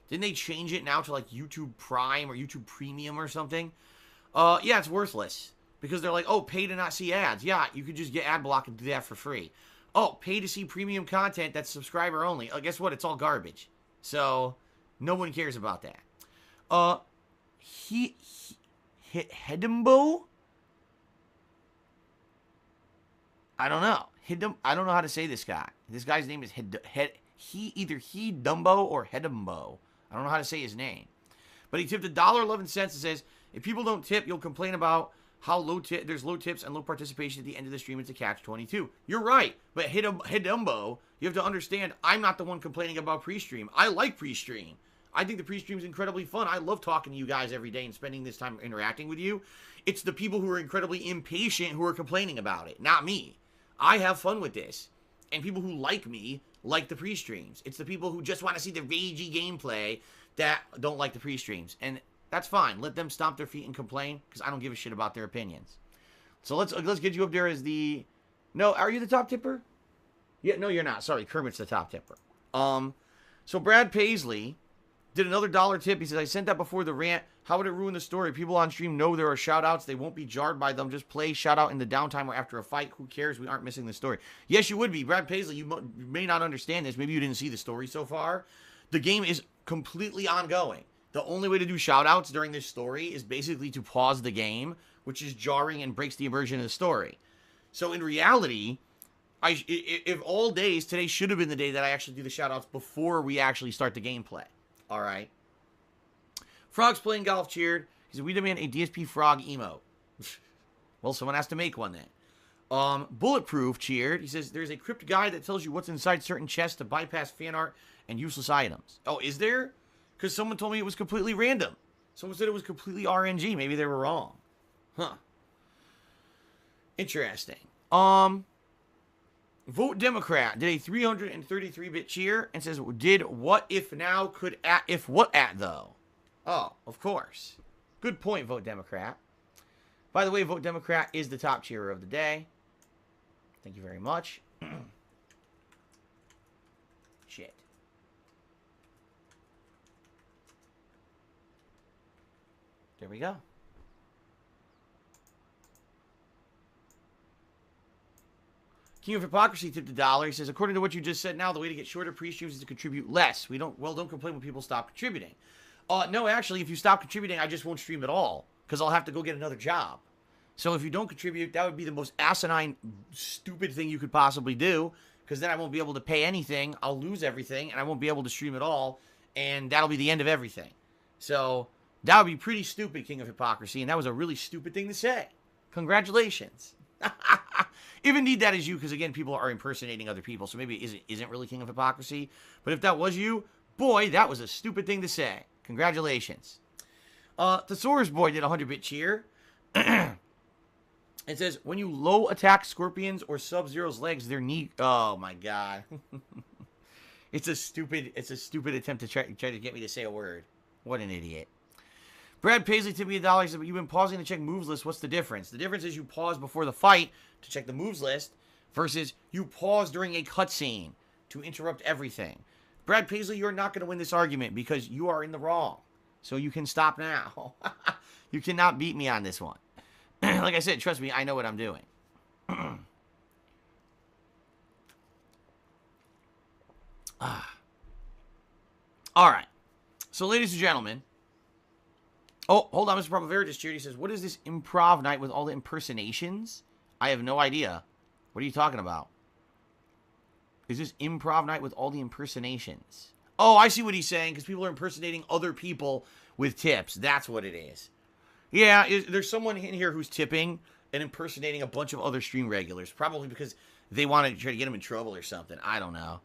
S1: Didn't they change it now to like YouTube Prime or YouTube Premium or something? Yeah, it's worthless. Because they're like, oh, pay to not see ads. Yeah, you could just get ad block and do that for free. Oh, pay to see premium content that's subscriber only. Guess what? It's all garbage. So, no one cares about that. Hedembo? I don't know. I don't know how to say this guy. This guy's name is either he Dumbo or Hedembo. I don't know how to say his name. But he tipped $1.11 and says, if people don't tip, you'll complain about how there's low tips and low participation at the end of the stream. It's a catch-22. You're right, but Hidumbo, you have to understand, I'm not the one complaining about pre-stream. I like pre-stream. I think the pre-stream is incredibly fun. I love talking to you guys every day and spending this time interacting with you. It's the people who are incredibly impatient who are complaining about it, not me. I have fun with this. And people who like me like the pre-streams. It's the people who just want to see the ragey gameplay that don't like the pre-streams. And that's fine. Let them stomp their feet and complain, because I don't give a shit about their opinions. So let's get you up there as the... No, are you the top tipper? Yeah, no, you're not. Sorry, Kermit's the top tipper. So Brad Paisley did another dollar tip. He says, I sent that before the rant. How would it ruin the story? People on stream know there are shout-outs. They won't be jarred by them. Just play shout-out in the downtime or after a fight. Who cares? We aren't missing the story. Yes, you would be. Brad Paisley, you may not understand this. Maybe you didn't see the story so far. The game is completely ongoing. The only way to do shout-outs during this story is basically to pause the game, which is jarring and breaks the immersion of the story. So in reality, if all days, today should have been the day that I actually do the shout-outs before we actually start the gameplay. All right. Frog's playing golf cheered. He said, we demand a DSP frog emote. Well, someone has to make one then. Bulletproof cheered. He says, there's a crypt guide that tells you what's inside certain chests to bypass fan art and useless items. Oh, is there? Because someone told me it was completely random. Someone said it was completely RNG. Maybe they were wrong. Huh. Interesting. Vote Democrat did a 333-bit cheer and says, did what if now could at if what at though? Oh, of course. Good point, Vote Democrat. By the way, Vote Democrat is the top cheerer of the day. Thank you very much. Shit. There we go. King of Hypocrisy tipped $1. He says, according to what you just said now, the way to get shorter pre-streams is to contribute less. Don't complain when people stop contributing. No, actually, if you stop contributing, I just won't stream at all, because I'll have to go get another job. So if you don't contribute, that would be the most asinine, stupid thing you could possibly do, because then I won't be able to pay anything, I'll lose everything, and I won't be able to stream at all, and that'll be the end of everything. So that would be pretty stupid, King of Hypocrisy, and that was a really stupid thing to say. Congratulations. Even need that as you, because again, people are impersonating other people, so maybe it isn't really King of Hypocrisy. But if that was you, boy, that was a stupid thing to say. Congratulations. Thesaurus Boy did a 100-bit cheer. It says, when you low attack Scorpions or Sub-Zero's legs, their knee... Oh, my God. It's a stupid attempt to try to get me to say a word. What an idiot. Brad Paisley tipped me $1. He said, but you've been pausing to check moves list. What's the difference? The difference is you pause before the fight to check the moves list versus you pause during a cutscene to interrupt everything. Brad Paisley, you're not going to win this argument because you are in the wrong. So you can stop now. You cannot beat me on this one. Like I said, trust me, I know what I'm doing. All right. So, ladies and gentlemen. Oh, hold on. Mr. Probavera just cheered. He says, what is this improv night with all the impersonations? I have no idea. What are you talking about? Is this improv night with all the impersonations? Oh, I see what he's saying, because people are impersonating other people with tips. That's what it is. Yeah, there's someone in here who's tipping and impersonating a bunch of other stream regulars. Probably because they want to try to get them in trouble or something. I don't know.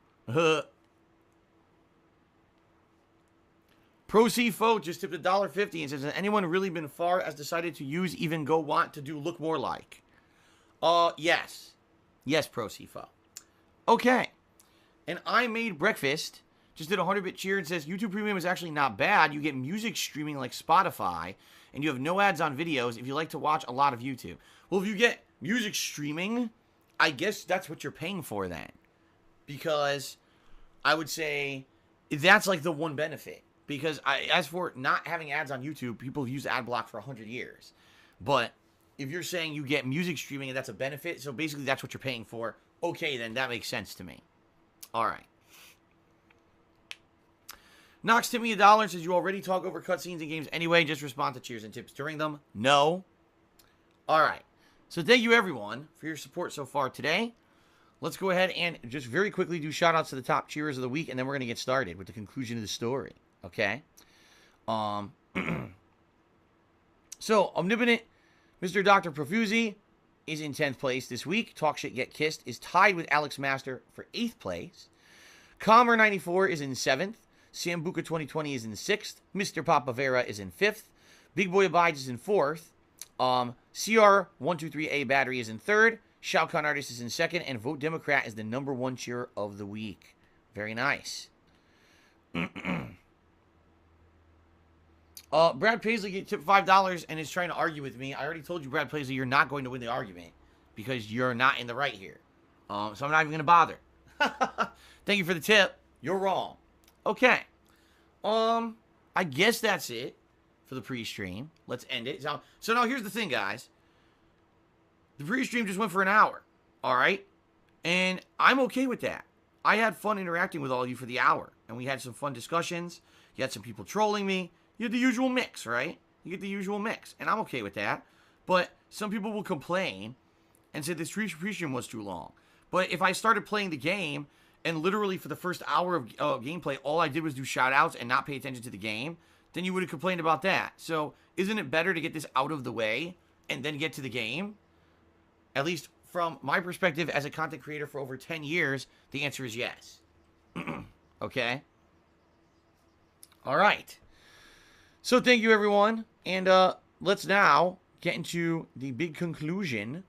S1: Pro CFO just tipped $1.50 and says, has anyone really been far as decided to use even go want to do look more like? Yes. Yes, Pro CFO. Okay. And I Made Breakfast just did a 100-bit cheer and says, YouTube Premium is actually not bad. You get music streaming like Spotify, and you have no ads on videos if you like to watch a lot of YouTube. Well, if you get music streaming, I guess that's what you're paying for then. Because I would say that's like the one benefit. Because as for not having ads on YouTube, people have used AdBlock for 100 years. But if you're saying you get music streaming and that's a benefit, so basically that's what you're paying for, okay, then that makes sense to me. All right. Knox tipped me $1, says you already talk over cutscenes in games anyway, just respond to cheers and tips during them. No. All right. So thank you, everyone, for your support so far today. Let's go ahead and just very quickly do shout-outs to the top cheerers of the week, and then we're going to get started with the conclusion of the story. Okay? So, Omnipotent Mr. Dr. Profusi is in 10th place this week. Talk Shit Get Kissed is tied with Alex Master for 8th place. Commer94 is in 7th. Sambuca 2020 is in 6th. Mr. Papavera is in 5th. Big Boy Abides is in 4th. CR123A Battery is in 3rd. Shao Kahn Artist is in 2nd. And Vote Democrat is the number 1 cheer of the week. Very nice. Brad Paisley get tipped $5 and is trying to argue with me. I already told you, Brad Paisley, you're not going to win the argument because you're not in the right here. So I'm not even going to bother. Thank you for the tip. You're wrong. Okay. I guess that's it for the pre-stream. Let's end it. So now here's the thing, guys. The pre-stream just went for an hour. All right? And I'm okay with that. I had fun interacting with all of you for the hour. And we had some fun discussions. You had some people trolling me. You had the usual mix, right? You get the usual mix. And I'm okay with that. But some people will complain and say this pre-stream was too long. But if I started playing the game and literally for the first hour of gameplay, all I did was do shout-outs and not pay attention to the game, then you would have complained about that. So isn't it better to get this out of the way and then get to the game? At least from my perspective as a content creator for over 10 years, the answer is yes. Okay? All right. So thank you, everyone. And let's now get into the big conclusion